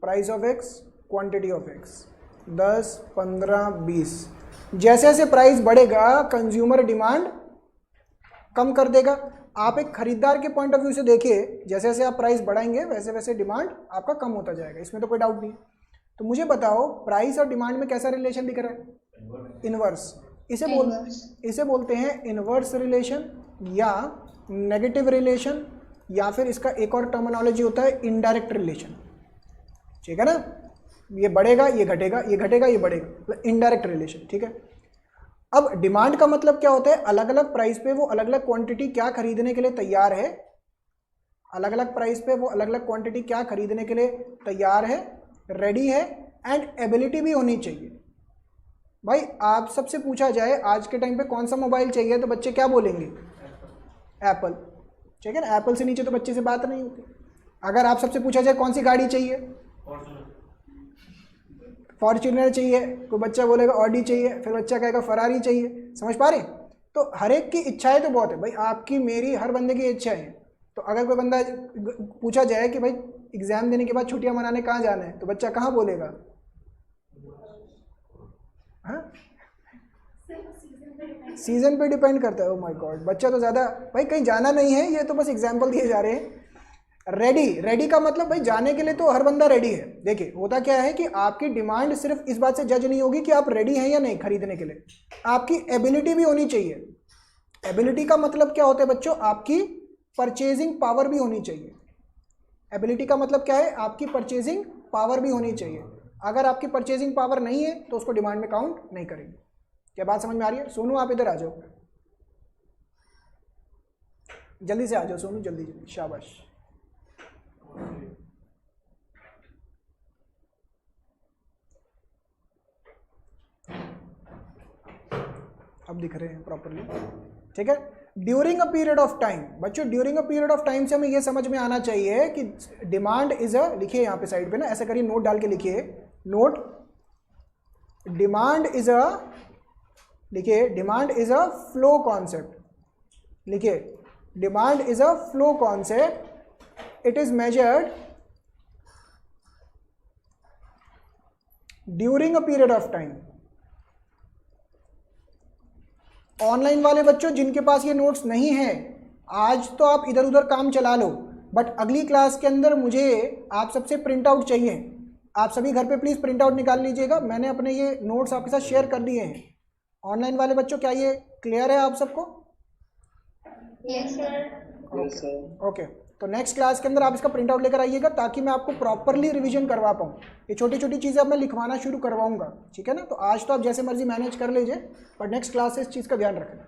Speaker 1: price of X, quantity of x, 10, 15, 20। जैसे जैसे प्राइस बढ़ेगा कंज्यूमर डिमांड कम कर देगा। आप एक खरीदार के पॉइंट ऑफ व्यू से देखिए, जैसे जैसे आप प्राइस बढ़ाएंगे वैसे वैसे डिमांड आपका कम होता जाएगा, इसमें तो कोई डाउट नहीं। तो मुझे बताओ प्राइस और डिमांड में कैसा रिलेशन दिख रहा है, इनवर्स। इसे बोलते हैं इनवर्स रिलेशन या नेगेटिव रिलेशन, या फिर इसका एक और टर्मिनोलॉजी होता है इनडायरेक्ट रिलेशन, ठीक है ना। ये बढ़ेगा ये घटेगा, ये घटेगा ये बढ़ेगा, इनडायरेक्ट रिलेशन, ठीक है। अब डिमांड का मतलब क्या होता है, अलग अलग प्राइस पे वो अलग अलग क्वांटिटी क्या खरीदने के लिए तैयार है, अलग अलग प्राइस पे वो अलग अलग क्वांटिटी क्या खरीदने के लिए तैयार है, रेडी है, एंड एबिलिटी भी होनी चाहिए। भाई आप सबसे पूछा जाए आज के टाइम पे कौन सा मोबाइल चाहिए तो बच्चे क्या बोलेंगे, एप्पल, ठीक है ना। एप्पल से नीचे तो बच्चे से बात नहीं होती। अगर आप सबसे पूछा जाए कौन सी गाड़ी चाहिए, फॉर्च्यूनर चाहिए, कोई बच्चा बोलेगा ऑडी चाहिए, फिर बच्चा कहेगा फरारी चाहिए। समझ पा रहे। तो हर एक की इच्छाएं तो बहुत है भाई, आपकी मेरी हर बंदे की इच्छाएं हैं। तो अगर कोई बंदा पूछा जाए कि भाई एग्जाम देने के बाद छुट्टियां मनाने कहाँ जाना है, तो बच्चा कहाँ बोलेगा, हाँ सीजन पे डिपेंड करता है। ओ माय गॉड, बच्चा तो ज़्यादा भाई कहीं जाना नहीं है, ये तो बस एग्जाम्पल दिए जा रहे हैं। रेडी का मतलब भाई जाने के लिए तो हर बंदा रेडी है। देखिए होता क्या है कि आपकी डिमांड सिर्फ इस बात से जज नहीं होगी कि आप रेडी हैं या नहीं खरीदने के लिए, आपकी एबिलिटी भी होनी चाहिए। एबिलिटी का मतलब क्या होता है बच्चों, आपकी परचेजिंग पावर भी होनी चाहिए। एबिलिटी का मतलब क्या है, आपकी परचेजिंग पावर भी होनी चाहिए। अगर आपकी परचेजिंग पावर नहीं है तो उसको डिमांड में काउंट नहीं करेंगे। क्या बात समझ में आ रही है। सोनू आप इधर आ जाओ, जल्दी से आ जाओ सोनू, जल्दी जल्दी, शाबाश। अब दिख रहे हैं प्रॉपरली, ठीक है। During a period of time, बच्चों during a period of time से हमें यह समझ में आना चाहिए कि डिमांड इज अ, लिखिए यहाँ पे साइड पे ना, ऐसा करिए नोट डाल के लिखिए, नोट डिमांड इज अ, लिखिए demand is a flow concept, लिखिए demand is a flow concept, it is measured during a period of time. Online वाले बच्चों जिनके पास ये नोट्स नहीं है, आज तो आप इधर उधर काम चला लो, बट अगली क्लास के अंदर मुझे आप सबसे प्रिंट आउट चाहिए। आप सभी घर पे प्लीज़ प्रिंट आउट निकाल लीजिएगा, मैंने अपने ये नोट्स आपके साथ शेयर कर दिए हैं। ऑनलाइन वाले बच्चों क्या ये क्लियर है आप सबको?
Speaker 2: Yes sir.
Speaker 1: ओके, तो नेक्स्ट क्लास के अंदर आप इसका प्रिंट आउट लेकर आइएगा ताकि मैं आपको प्रॉपरली रिवीजन करवा पाऊँ। ये छोटी छोटी चीज़ें अब मैं लिखवाना शुरू करवाऊंगा, ठीक है ना। तो आज तो आप जैसे मर्जी मैनेज कर लीजिए, पर नेक्स्ट क्लास से इस चीज़ का ध्यान रखना।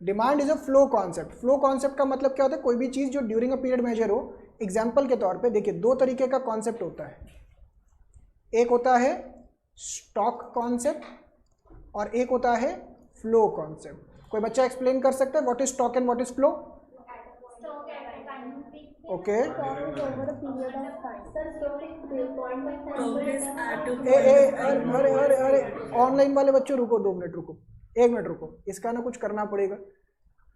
Speaker 1: Demand is a flow concept. Flow concept का मतलब क्या होता है, कोई भी चीज़ जो ड्यूरिंग अ पीरियड मेजर हो। एग्जाम्पल के तौर पे देखिए, दो तरीके का कॉन्सेप्ट होता है, एक होता है स्टॉक कॉन्सेप्ट और एक होता है फ्लो कॉन्सेप्ट। कोई बच्चा एक्सप्लेन कर सकता है what is stock and what is flow? Okay, अरे ऑनलाइन वाले बच्चे रुको, 2 मिनट रुको, 1 मिनट रुको, इसका ना कुछ करना पड़ेगा।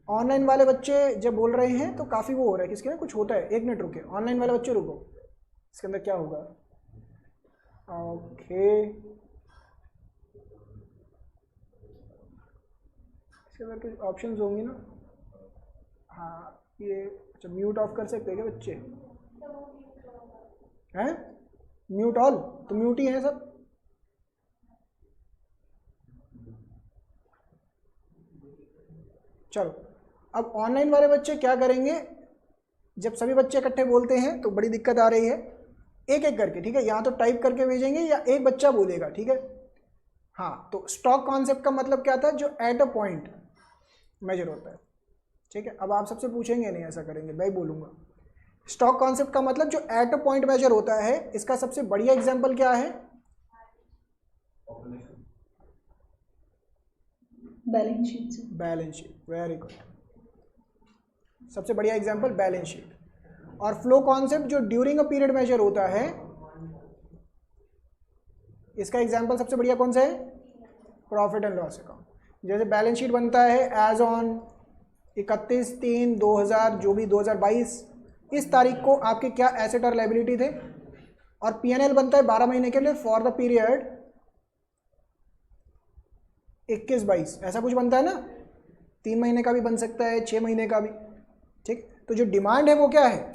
Speaker 1: ऑनलाइन वाले बच्चे जब बोल रहे हैं तो काफ़ी वो हो रहा है, किसके ना कुछ होता है। 1 मिनट रुके, ऑनलाइन वाले बच्चे रुको, इसके अंदर क्या होगा। ओके, इसके अंदर कुछ ऑप्शंस होंगे ना। हाँ, ये अच्छा म्यूट ऑफ कर सकते हैं क्या बच्चे? हैं म्यूट ऑल, तो म्यूट ही है सब। चलो, अब ऑनलाइन वाले बच्चे क्या करेंगे, जब सभी बच्चे इकट्ठे बोलते हैं तो बड़ी दिक्कत आ रही है। एक एक करके, ठीक है, यहाँ तो टाइप करके भेजेंगे या एक बच्चा बोलेगा, ठीक है। हाँ, तो स्टॉक कॉन्सेप्ट का मतलब क्या था, जो एट अ पॉइंट मेजर होता है। ठीक है, अब आप सबसे पूछेंगे नहीं, ऐसा करेंगे, मैं ही बोलूँगा। स्टॉक कॉन्सेप्ट का मतलब जो एट अ पॉइंट मेजर होता है, इसका सबसे बढ़िया एग्जाम्पल क्या है?
Speaker 2: Balance sheet.
Speaker 1: Balance sheet, very good, सबसे बढ़िया एग्जाम्पल बैलेंस शीट। और फ्लो कॉन्सेप्ट जो ड्यूरिंग अ पीरियड मेजर होता है, इसका एग्जाम्पल सबसे बढ़िया कौन सा है? Profit and loss account. जैसे बैलेंस शीट बनता है एज ऑन 31/3/2000, जो भी 2022, इस तारीख को आपके क्या एसेट और लायबिलिटी थे, और P&L बनता है 12 महीने के लिए फॉर द पीरियड 21-22, ऐसा कुछ बनता है ना। 3 महीने का भी बन सकता है, 6 महीने का भी, ठीक। तो जो डिमांड है वो क्या है?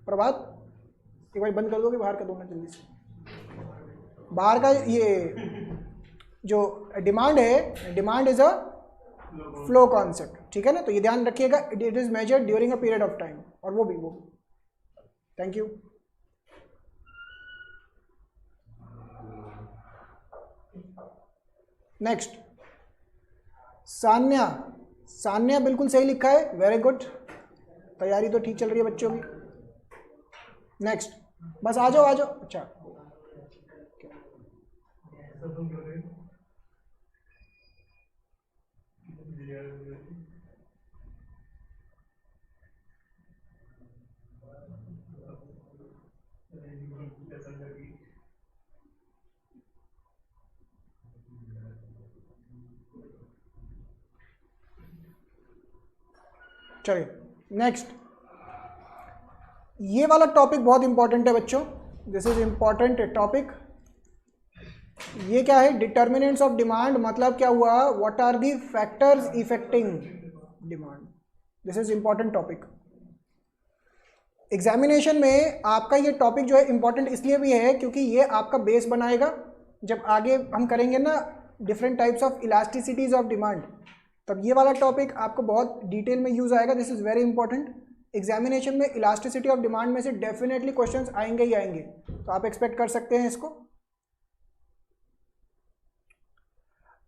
Speaker 1: प्रभात एक बार बंद कर दोगे, बाहर कर दो ना जल्दी से, बाहर का। ये जो डिमांड है, demand is a flow concept, ठीक है ना। तो ये ध्यान रखिएगा, it is measured during a period of time, और वो भी thank you. Next, Sanya, Sanya बिल्कुल सही लिखा है, वेरी गुड, तैयारी तो ठीक चल रही है बच्चों की। नेक्स्ट, बस आ जाओ आ जाओ। अच्छा, चलिए नेक्स्ट, ये वाला टॉपिक बहुत इंपॉर्टेंट है बच्चों, दिस इज इंपॉर्टेंट टॉपिक। ये क्या है? डिटर्मिनेंट्स ऑफ डिमांड, मतलब क्या हुआ? What are the factors affecting demand, this is important topic. Examination में आपका ये टॉपिक जो है इंपॉर्टेंट इसलिए भी है क्योंकि ये आपका बेस बनाएगा, जब आगे हम करेंगे ना different types of इलास्टिसिटीज of demand, तब ये वाला टॉपिक आपको बहुत डिटेल में यूज आएगा। This is very important. Examination में इलास्टिसिटी ऑफ डिमांड में से डेफिनेटली क्वेश्चंस आएंगे ही आएंगे, तो आप एक्सपेक्ट कर सकते हैं इसको।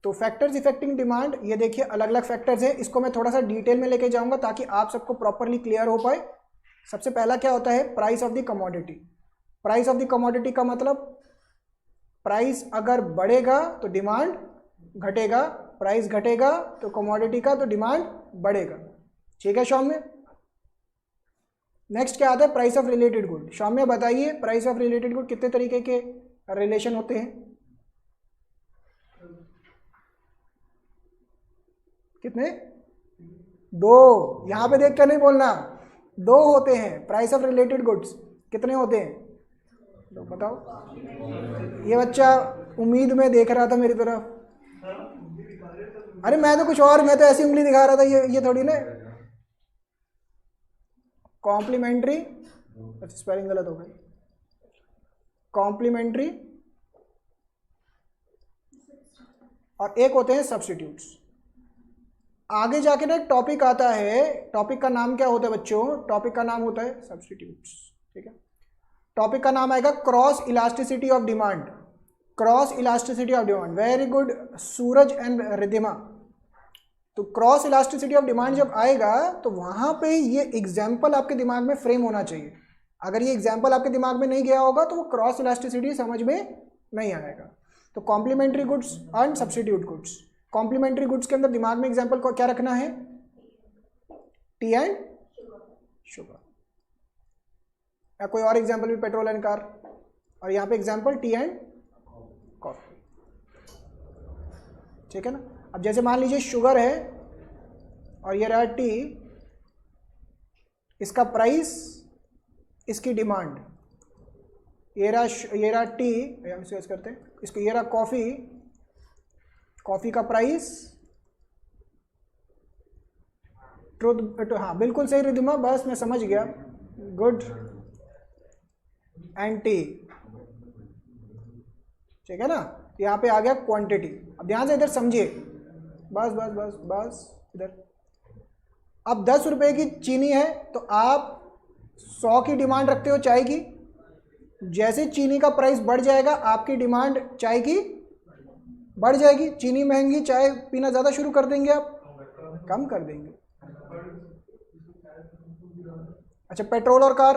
Speaker 1: तो फैक्टर्स इफेक्टिंग डिमांड, ये देखिए अलग अलग फैक्टर्स हैं, इसको मैं थोड़ा सा डिटेल में लेके जाऊंगा ताकि आप सबको प्रॉपरली क्लियर हो पाए। सबसे पहला क्या होता है? Price of the commodity. Price of the commodity का मतलब प्राइस अगर बढ़ेगा तो डिमांड घटेगा, प्राइस घटेगा तो कमोडिटी का तो डिमांड बढ़ेगा, ठीक है सौम्य। नेक्स्ट क्या आता है? Price of related good. Saumya बताइए, प्राइस ऑफ रिलेटेड गुड कितने तरीके के रिलेशन होते हैं? कितने? 2। यहां पे देख कर नहीं बोलना, 2 होते हैं प्राइस ऑफ रिलेटेड गुड्स। कितने होते हैं? तो बताओ। ये बच्चा उम्मीद में देख रहा था मेरी तरफ। अरे मैं तो कुछ और, मैं तो ऐसी उंगली दिखा रहा था, ये थोड़ी ना। कॉम्प्लीमेंट्री, अच्छा स्पेलिंग गलत हो गई, कॉम्प्लीमेंट्री, और एक होते हैं सब्स्टिट्यूट्स। आगे जाके ना एक टॉपिक आता है, टॉपिक का नाम क्या होता है बच्चों? टॉपिक का नाम होता है सब्स्टिट्यूट्स, ठीक है। टॉपिक का नाम आएगा cross elasticity of demand. Cross elasticity of demand, very good Suraj and Ridhima. तो क्रॉस इलास्टिसिटी ऑफ डिमांड जब आएगा तो वहां पे ये एग्जाम्पल आपके दिमाग में फ्रेम होना चाहिए। अगर ये एग्जाम्पल आपके दिमाग में नहीं गया होगा तो वो क्रॉस इलास्टिसिटी समझ में नहीं आएगा। तो complementary goods and substitute goods. Complementary goods के अंदर दिमाग में एग्जाम्पल को क्या रखना है? टी एंड शुगर, या कोई और एग्जाम्पल भी, पेट्रोल एंड कार, और यहाँ पे एग्जाम्पल टी एंड कॉफी, ठीक है ना। अब जैसे मान लीजिए शुगर है और ये रहा टी, इसका प्राइस, इसकी डिमांड, ये रहा टी, हम इसे करते हैं इसको, ये रहा कॉफी, कॉफी का प्राइस, ट्रुथ, हाँ बिल्कुल सही रिधिमा, बस मैं समझ गया, गुड, एंड टी, ठीक है ना। यहाँ पे आ गया क्वांटिटी। अब ध्यान से इधर समझिए, बस बस बस बस इधर। अब 10 रुपए की चीनी है तो आप 100 की डिमांड रखते हो चाय की। जैसे चीनी का प्राइस बढ़ जाएगा आपकी डिमांड चाय की बढ़ जाएगी। चीनी महंगी, चाय पीना ज़्यादा शुरू कर देंगे आप, कम कर देंगे। अच्छा, पेट्रोल और कार,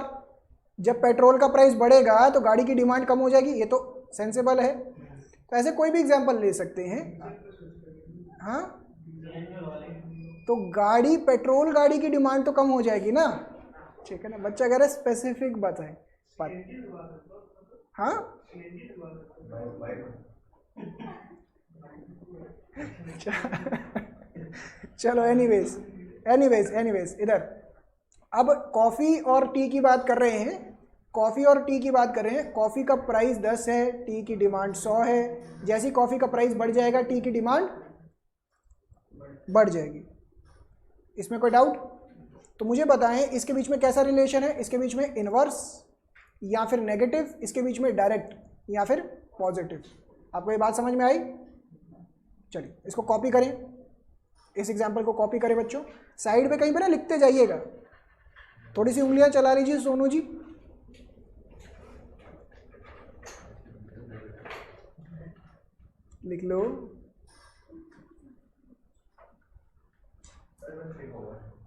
Speaker 1: जब पेट्रोल का प्राइस बढ़ेगा तो गाड़ी की डिमांड कम हो जाएगी, ये तो सेंसेबल है। तो ऐसे कोई भी एग्जांपल ले सकते हैं। हाँ, तो गाड़ी, पेट्रोल गाड़ी की डिमांड तो कम हो जाएगी ना, ठीक है ना। बच्चा कह रहा है स्पेसिफिक बताएं बात। हाँ चलो, एनीवेज इधर अब कॉफ़ी और टी की बात कर रहे हैं। कॉफ़ी और टी की बात कर रहे हैं। कॉफ़ी का प्राइस 10 है, टी की डिमांड 100 है। जैसे कॉफ़ी का प्राइस बढ़ जाएगा टी की डिमांड बढ़ जाएगी। इसमें कोई डाउट? तो मुझे बताएं इसके बीच में कैसा रिलेशन है। इसके बीच में इनवर्स या फिर नेगेटिव, इसके बीच में डायरेक्ट या फिर पॉजिटिव। आपको ये बात समझ में आई? चलिए इसको कॉपी करें, इस एग्जाम्पल को कॉपी करें बच्चों। साइड पे कहीं पे ना लिखते जाइएगा, थोड़ी सी उंगलियां चला लीजिए सोनू जी। लिख लो।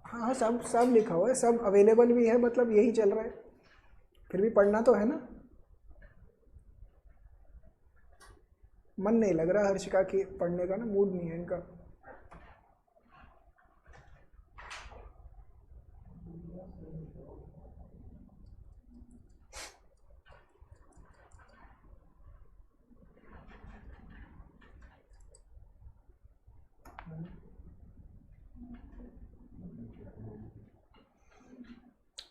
Speaker 1: हाँ, सब लिखा हुआ है, सब अवेलेबल भी है, मतलब यही चल रहा है, फिर भी पढ़ना तो है ना। मन नहीं लग रहा हर्षिका की पढ़ने का ना, मूड नहीं है इनका।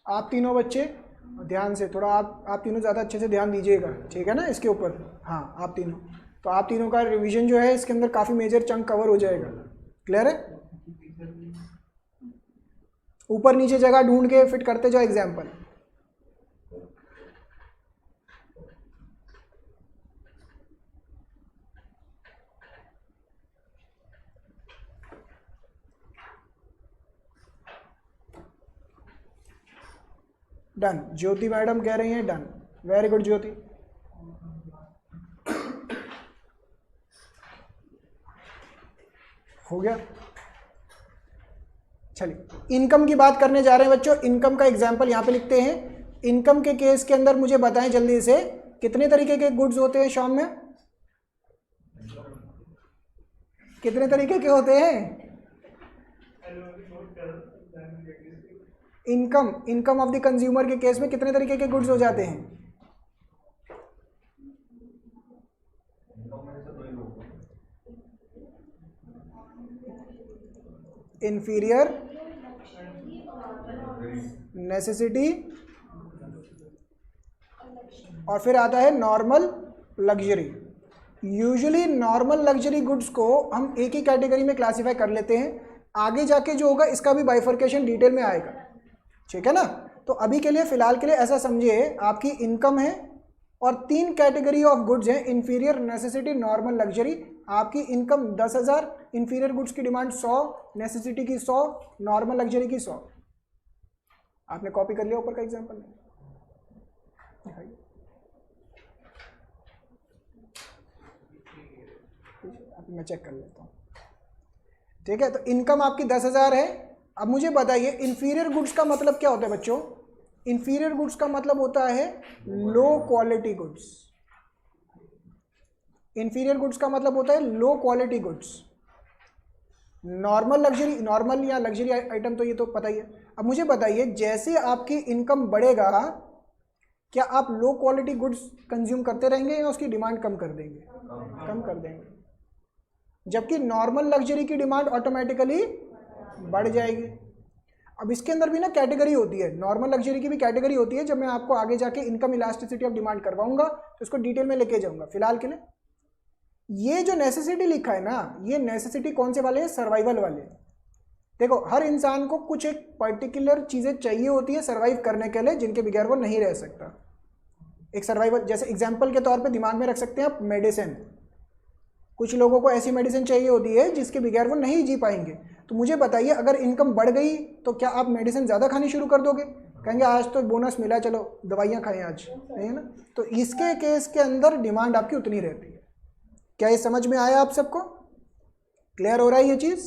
Speaker 1: आप तीनों बच्चे ध्यान से थोड़ा, आप तीनों ज़्यादा अच्छे से ध्यान दीजिएगा, ठीक है ना इसके ऊपर। हाँ, आप तीनों, तो आप तीनों का रिवीजन जो है इसके अंदर काफ़ी मेजर चंक कवर हो जाएगा। क्लियर है? ऊपर नीचे जगह ढूंढ के फिट करते जाओ एग्जाम्पल। डन। ज्योति मैडम कह रही हैं डन। वेरी गुड ज्योति। हो गया। चलिए इनकम की बात करने जा रहे हैं बच्चों। इनकम का एग्जाम्पल यहाँ पे लिखते हैं। इनकम के केस के अंदर मुझे बताएं जल्दी से, कितने तरीके के गुड्स होते हैं शॉप में? कितने तरीके के होते हैं? इनकम ऑफ द कंज्यूमर के केस में कितने तरीके के गुड्स हो जाते हैं? इंफीरियर नेसेसिटी और फिर आता है normal luxury. Usually normal luxury goods को हम एक ही कैटेगरी में क्लासिफाई कर लेते हैं। आगे जाके जो होगा इसका भी बाइफर्केशन डिटेल में आएगा, ठीक है ना। तो अभी के लिए फिलहाल के लिए ऐसा समझिए, आपकी इनकम है और 3 कैटेगरी ऑफ गुड्स हैं, इंफीरियर नेसेसिटी नॉर्मल लग्जरी। आपकी इनकम 10,000, इंफीरियर गुड्स की डिमांड 100, नेसेसिटी की 100, नॉर्मल लग्जरी की 100। आपने कॉपी कर लिया ऊपर का एग्जाम्पल? मैं चेक कर लेता हूँ, ठीक है। तो इनकम आपकी 10,000 है। अब मुझे बताइए इंफीरियर गुड्स का मतलब क्या होता है बच्चों? इंफीरियर गुड्स का मतलब होता है low quality goods. Inferior goods का मतलब होता है low quality goods. Normal luxury, normal या लग्जरी आइटम तो ये तो पता ही है। अब मुझे बताइए जैसे आपकी इनकम बढ़ेगा, क्या आप लो क्वालिटी गुड्स कंज्यूम करते रहेंगे या उसकी डिमांड कम कर देंगे? कम कर देंगे। जबकि नॉर्मल लग्जरी की डिमांड ऑटोमेटिकली बढ़ जाएगी। अब इसके अंदर भी ना कैटेगरी होती है, नॉर्मल लग्जरी की भी कैटेगरी होती है। जब मैं आपको आगे जाके इनकम इलास्टिसिटी ऑफ डिमांड करवाऊंगा तो इसको डिटेल में लेके जाऊंगा। फिलहाल के लिए ये जो नेसेसिटी लिखा है ना, ये नेसेसिटी कौन से वाले हैं? सर्वाइवल वाले। देखो हर इंसान को कुछ एक पर्टिकुलर चीज़ें चाहिए होती है सर्वाइव करने के लिए, जिनके बगैर वो नहीं रह सकता। एक सर्वाइवल, जैसे एग्जाम्पल के तौर पे दिमाग में रख सकते हैं आप मेडिसिन। कुछ लोगों को ऐसी मेडिसिन चाहिए होती है जिसके बगैर वो नहीं जी पाएंगे। तो मुझे बताइए अगर इनकम बढ़ गई तो क्या आप मेडिसिन ज़्यादा खानी शुरू कर दोगे? कहेंगे आज तो बोनस मिला, चलो दवाइयाँ खाएं आज, नहीं है ना। तो इसके केस के अंदर डिमांड आपकी उतनी रहती है। क्या ये समझ में आया आप सबको? क्लियर हो रहा है ये चीज़?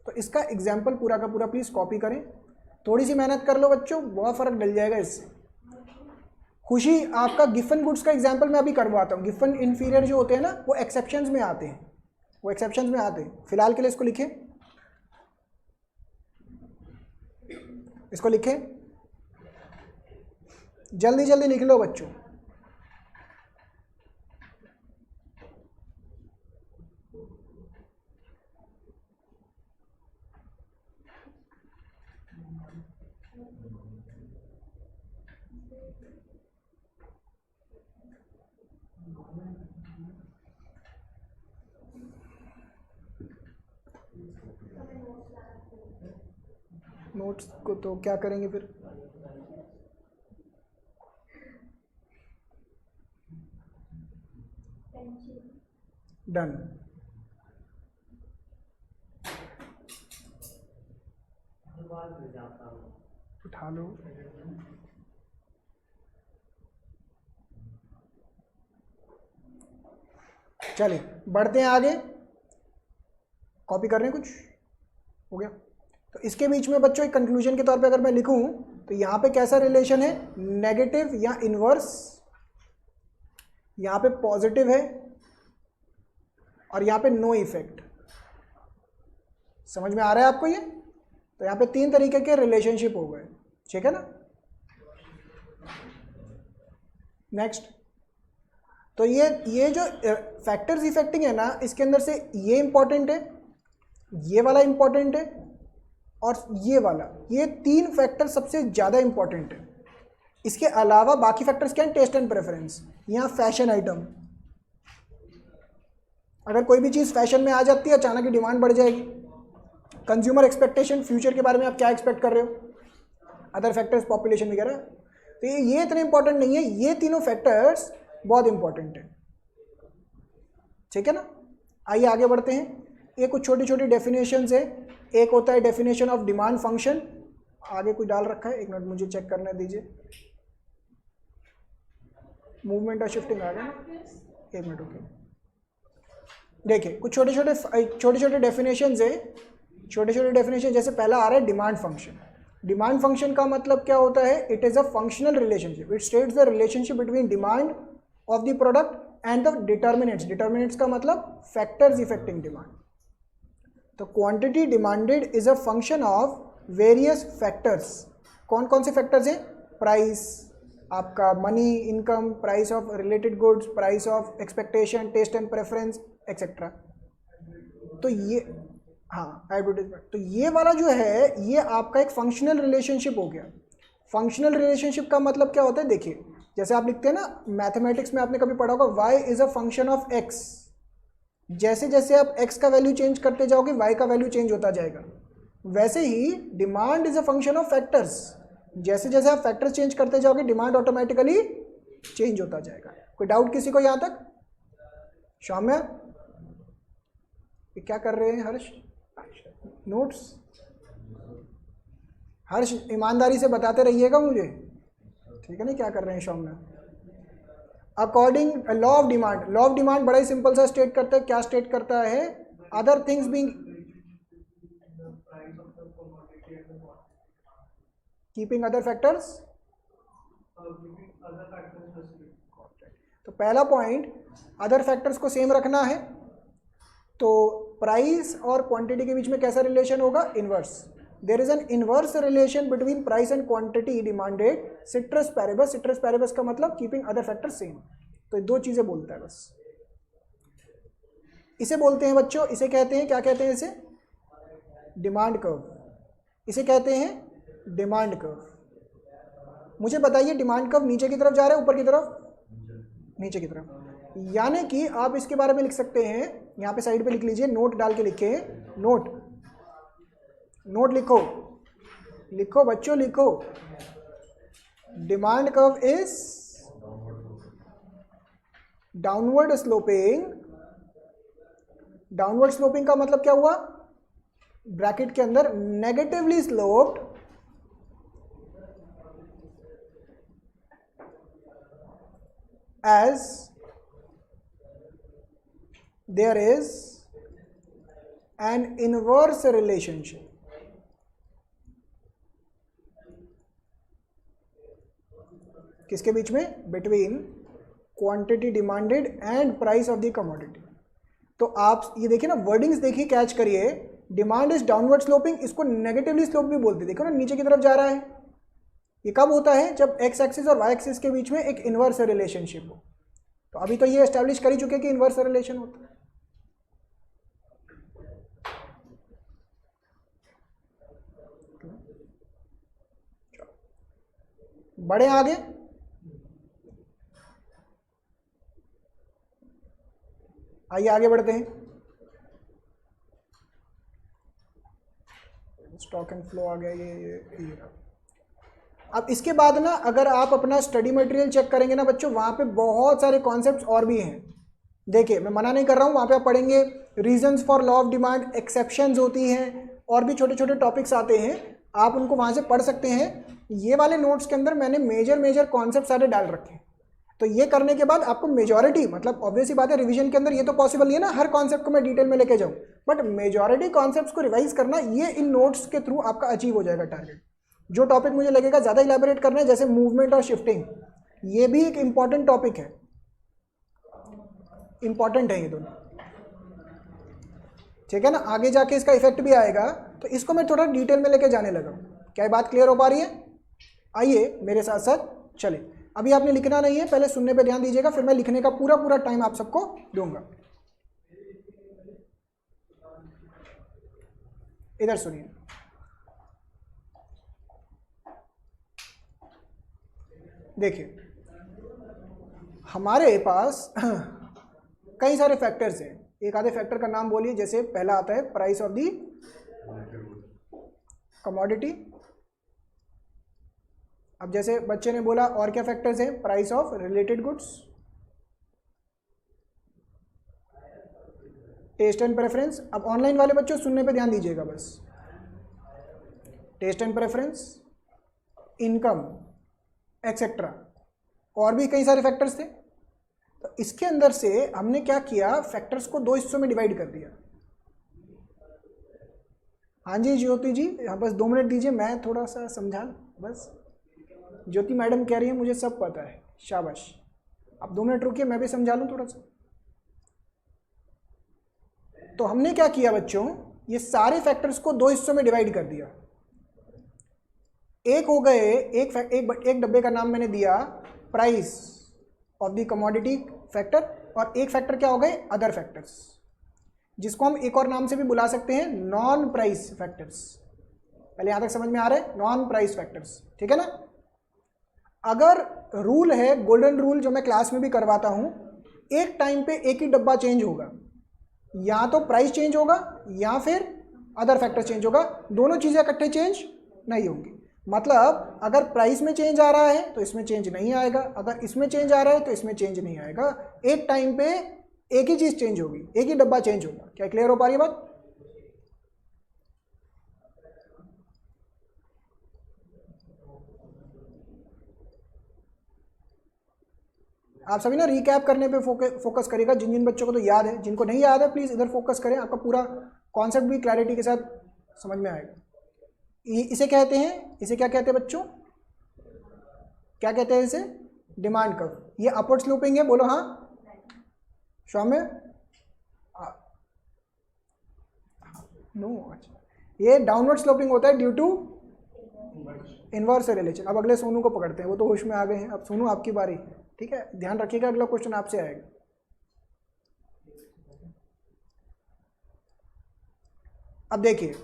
Speaker 1: तो इसका एग्जाम्पल पूरा का पूरा प्लीज़ कॉपी करें, थोड़ी सी मेहनत कर लो बच्चों, बहुत फ़र्क डल जाएगा इससे। खुशी आपका गिफन गुड्स का एग्जाम्पल मैं अभी करवाता हूँ। गिफन इन्फीरियर जो होते हैं ना वो एक्सेप्शंस में आते हैं, वो एक्सेप्शंस में आते हैं। फिलहाल के लिए इसको लिखें, इसको लिखें, जल्दी जल्दी लिख लो बच्चों। नोट्स को तो क्या करेंगे फिर? डन, उठा लो। चलिए बढ़ते हैं आगे, कॉपी कर रहे हैं, कुछ हो गया। तो इसके बीच में बच्चों एक कंक्लूजन के तौर पे अगर मैं लिखूं तो यहाँ पे कैसा रिलेशन है, नेगेटिव या इनवर्स, यहाँ पे पॉजिटिव है और यहाँ पे नो इफेक्ट। समझ में आ रहा है आपको ये? तो यहाँ पे 3 तरीके के रिलेशनशिप हो गए, ठीक है ना। नेक्स्ट, तो ये जो फैक्टर्स इफेक्टिंग है ना, इसके अंदर से ये इंपॉर्टेंट है, ये वाला इंपॉर्टेंट है और ये वाला, ये 3 फैक्टर सबसे ज़्यादा इंपॉर्टेंट है। इसके अलावा बाकी फैक्टर्स क्या हैं, टेस्ट एंड प्रेफरेंस। यहाँ फैशन आइटम, अगर कोई भी चीज़ फैशन में आ जाती है अचानक ही डिमांड बढ़ जाएगी। कंज्यूमर एक्सपेक्टेशन, फ्यूचर के बारे में आप क्या एक्सपेक्ट कर रहे हो, अदर फैक्टर्स, पॉपुलेशन वगैरह। तो ये इतने इंपॉर्टेंट नहीं है, ये तीनों फैक्टर्स बहुत इंपॉर्टेंट है, ठीक है ना। आइए आगे बढ़ते हैं। ये कुछ छोटी छोटी डेफिनेशंस है। एक होता है डेफिनेशन ऑफ डिमांड फंक्शन, आगे कुछ डाल रखा है, एक मिनट मुझे चेक करने दीजिए। मूवमेंट और शिफ्टिंग आ गया ना, एक मिनट ओके। देखिए कुछ छोटे छोटे डेफिनेशंस है, छोटे छोटे डेफिनेशन। जैसे पहला आ रहा है डिमांड फंक्शन। डिमांड फंक्शन का मतलब क्या होता है, it is a functional relationship, it states the relationship between demand of the product and the determinants. Determinants का मतलब फैक्टर्स इफेक्टिंग डिमांड। तो quantity demanded is a function of various factors. कौन कौन से फैक्टर्स हैं, प्राइस, आपका money, income, price of related goods, price of expectation, taste and preference etcetera. तो ये हाँ एडवर्टाइजमेंट। तो ये वाला जो है ये आपका एक फंक्शनल रिलेशनशिप हो गया। फंक्शनल रिलेशनशिप का मतलब क्या होता है, देखिए जैसे आप लिखते हैं ना मैथमेटिक्स में, आपने कभी पढ़ा होगा y is a function of x। जैसे जैसे आप x का वैल्यू चेंज करते जाओगे y का वैल्यू चेंज होता जाएगा। वैसे ही demand is a function of factors, जैसे जैसे आप फैक्टर्स चेंज करते जाओगे डिमांड ऑटोमेटिकली चेंज होता जाएगा। कोई डाउट किसी को यहाँ तक? सौम्या क्या कर रहे हैं, हर्ष नोट्स, हर्ष ईमानदारी से बताते रहिएगा मुझे, ठीक है ना, क्या कर रहे हैं Saumya. According law of demand, law of demand बड़ा ही सिंपल सा स्टेट करता है। क्या स्टेट करता है, other things being keeping other factors. तो पहला पॉइंट, अदर फैक्टर्स को सेम रखना है। तो प्राइस और क्वांटिटी के बीच में कैसा रिलेशन होगा, inverse. There is an inverse relation between price and quantity demanded ceteris paribus. Ceteris paribus का मतलब कीपिंग अदर फैक्टर्स सेम। तो 2 चीजें बोलता है बस। इसे बोलते हैं बच्चों, इसे कहते हैं, क्या कहते हैं इसे, डिमांड कर्व। इसे कहते हैं डिमांड कर्व। मुझे बताइए डिमांड कर्व नीचे की तरफ जा रहा है ऊपर की तरफ, नीचे की तरफ। यानी कि आप इसके बारे में लिख सकते हैं, यहाँ पे साइड पे लिख लीजिए, नोट डाल के लिखे, नोट, नोट लिखो, लिखो बच्चों लिखो, demand curve is downward sloping. Downward sloping का मतलब क्या हुआ, ब्रैकेट के अंदर negatively sloped as there is N inverse relationship. किसके बीच में? Between quantity demanded and price of the commodity. तो आप ये देखिए ना, वर्डिंग्स देखिए, कैच करिए। डिमांड इज डाउनवर्ड स्लोपिंग, इसको नेगेटिवली स्लोप भी बोलते हैं। देखो ना, नीचे की तरफ जा रहा है। ये कब होता है? जब एक्स एक्सिस और वाई एक्सिस के बीच में एक इनवर्स रिलेशनशिप हो। तो अभी तो ये एस्टेब्लिश कर ही चुके कि इनवर्स रिलेशन होता है। बढ़े आगे। आइए आगे बढ़ते हैं। स्टॉक एंड फ्लो आ गया ये। अब इसके बाद ना, अगर आप अपना स्टडी मटेरियल चेक करेंगे ना बच्चों, वहाँ पे बहुत सारे कॉन्सेप्ट्स और भी हैं। देखिए, मैं मना नहीं कर रहा हूँ, वहाँ पे आप पढ़ेंगे reasons for law of demand, exceptions होती हैं, और भी छोटे छोटे टॉपिक्स आते हैं, आप उनको वहाँ से पढ़ सकते हैं। ये वाले नोट्स के अंदर मैंने मेजर कॉन्सेप्ट सारे डाल रखे हैं। तो ये करने के बाद आपको मेजॉरिटी, मतलब ऑब्वियस ही बात है, रिवीजन के अंदर ये तो पॉसिबल नहीं है ना हर कॉन्सेप्ट को मैं डिटेल में लेके जाऊँ, बट मेजॉरिटी कॉन्सेप्ट्स को रिवाइज करना, ये इन नोट्स के थ्रू आपका अचीव हो जाएगा टारगेट। जो टॉपिक मुझे लगेगा ज़्यादा इलैबोरेट करना है, जैसे मूवमेंट और शिफ्टिंग, ये भी एक इंपॉर्टेंट टॉपिक है, इंपॉर्टेंट है ये दोनों, ठीक है ना। आगे जाके इसका इफेक्ट भी आएगा, तो इसको मैं थोड़ा डिटेल में लेके जाने लगा। क्या ये बात क्लियर हो पा रही है? आइए मेरे साथ साथ चले। अभी आपने लिखना नहीं है, पहले सुनने पे ध्यान दीजिएगा, फिर मैं लिखने का पूरा टाइम आप सबको दूंगा। इधर सुनिए। देखिए, हमारे पास कई सारे फैक्टर्स हैं। एक आधे फैक्टर का नाम बोलिए। जैसे पहला आता है प्राइस ऑफ दी कमोडिटी। अब जैसे बच्चे ने बोला, और क्या फैक्टर्स हैं? Price of related goods, taste and preference. अब ऑनलाइन वाले बच्चों सुनने पे ध्यान दीजिएगा बस। Taste and preference, income, etcetera, और भी कई सारे फैक्टर्स थे। तो इसके अंदर से हमने क्या किया, फैक्टर्स को दो हिस्सों में डिवाइड कर दिया। हाँ जी ज्योति जी, हाँ बस 2 मिनट दीजिए, मैं थोड़ा सा समझा बस। ज्योति मैडम कह रही है मुझे सब पता है, शाबाश। अब 2 मिनट रुकिए, मैं भी समझा लूँ थोड़ा सा। तो हमने क्या किया बच्चों, ये सारे फैक्टर्स को 2 हिस्सों में डिवाइड कर दिया। एक हो गए, एक डब्बे का नाम मैंने दिया price of the commodity factor, और एक फैक्टर क्या हो गए, अदर फैक्टर्स, जिसको हम एक और नाम से भी बुला सकते हैं, नॉन प्राइस फैक्टर्स। पहले यहां तक समझ में आ रहा है? नॉन प्राइस फैक्टर्स, ठीक है ना। अगर रूल है, गोल्डन रूल, जो मैं क्लास में भी करवाता हूं, एक टाइम पे एक ही डब्बा चेंज होगा, या तो प्राइस चेंज होगा या फिर अदर फैक्टर चेंज होगा। दोनों चीजें इकट्ठे चेंज नहीं होंगी। मतलब अगर प्राइस में चेंज आ रहा है तो इसमें चेंज नहीं आएगा, अगर इसमें चेंज आ रहा है तो इसमें चेंज नहीं आएगा। एक टाइम पे एक ही चीज चेंज होगी, एक ही डब्बा चेंज होगा। क्या क्लियर हो पा रही है बात? आप सभी ना रिकैप करने पे फोकस करिएगा, जिन जिन बच्चों को तो याद है, जिनको नहीं याद है प्लीज इधर फोकस करें, आपका पूरा कॉन्सेप्ट भी क्लैरिटी के साथ समझ में आएगा। इसे कहते हैं, इसे क्या कहते हैं बच्चों, क्या कहते हैं इसे? Demand curve. ये अपवर्ड स्लोपिंग है, बोलो हाँ। सौम्य नो, अच्छा ये डाउनवर्ड स्लोपिंग होता है ड्यू टू इनवर्स रिलेशन। अब अगले सोनू को पकड़ते हैं, वो तो होश में आ गए हैं। अब सोनू आपकी बारी, ठीक है, ध्यान रखिएगा, अगला क्वेश्चन आपसे आएगा। अब देखिए,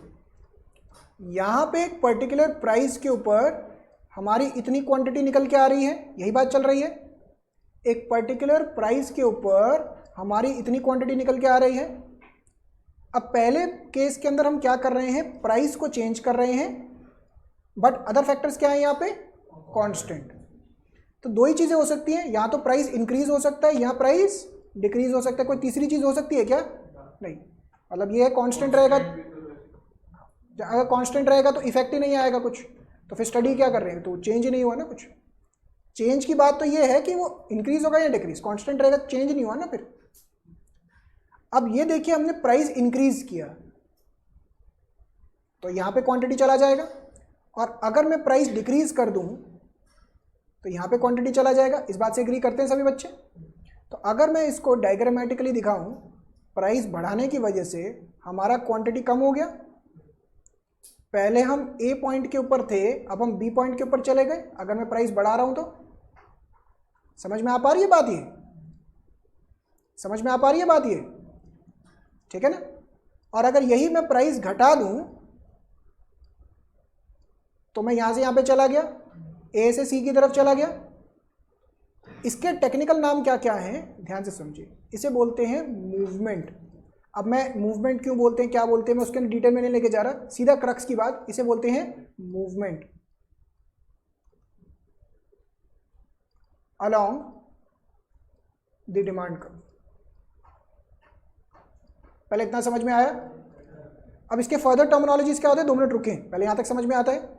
Speaker 1: यहां पे एक पर्टिकुलर प्राइस के ऊपर हमारी इतनी क्वांटिटी निकल के आ रही है, यही बात चल रही है। एक पर्टिकुलर प्राइस के ऊपर हमारी इतनी क्वांटिटी निकल के आ रही है। अब पहले केस के अंदर हम क्या कर रहे हैं, प्राइस को चेंज कर रहे हैं, बट अदर फैक्टर्स क्या है यहाँ पे, कांस्टेंट। तो दो ही चीजें हो सकती हैं, या तो प्राइस इंक्रीज हो सकता है या प्राइस डिक्रीज हो सकता है। कोई तीसरी चीज हो सकती है क्या? नहीं। मतलब ये कांस्टेंट रहेगा, अगर कांस्टेंट रहेगा तो इफेक्ट ही नहीं आएगा कुछ, तो फिर स्टडी क्या कर रहे हैं, तो चेंज ही नहीं हुआ ना कुछ। चेंज की बात तो ये है कि वो इंक्रीज होगा या डिक्रीज, कांस्टेंट रहेगा चेंज नहीं हुआ ना फिर। अब ये देखिए, हमने प्राइस इंक्रीज किया, तो यहाँ पे क्वांटिटी चला जाएगा, और अगर मैं प्राइस डिक्रीज कर दूँ तो यहाँ पे क्वांटिटी चला जाएगा। इस बात से एग्री करते हैं सभी बच्चे? तो अगर मैं इसको डायग्रामेटिकली दिखाऊं, प्राइस बढ़ाने की वजह से हमारा क्वांटिटी कम हो गया। पहले हम ए पॉइंट के ऊपर थे, अब हम बी पॉइंट के ऊपर चले गए। अगर मैं प्राइस बढ़ा रहा हूं तो समझ में आ पा रही है बात? ये समझ में आ पा रही है बात? ये ठीक है ना? और अगर यही मैं प्राइस घटा दूं तो मैं यहां से यहां पे चला गया, ए से सी की तरफ चला गया। इसके टेक्निकल नाम क्या क्या हैं ध्यान से समझिए। इसे बोलते हैं मूवमेंट। अब मैं मूवमेंट क्यों बोलते हैं, क्या बोलते हैं, मैं उसके डिटेल में नहीं लेके जा रहा, सीधा क्रक्स की बात। इसे बोलते हैं movement along the demand curve. पहले इतना समझ में आया? अब इसके फर्दर टर्मिनोलॉजीज क्या होते हैं, 2 मिनट रुकें, पहले यहां तक समझ में आता है।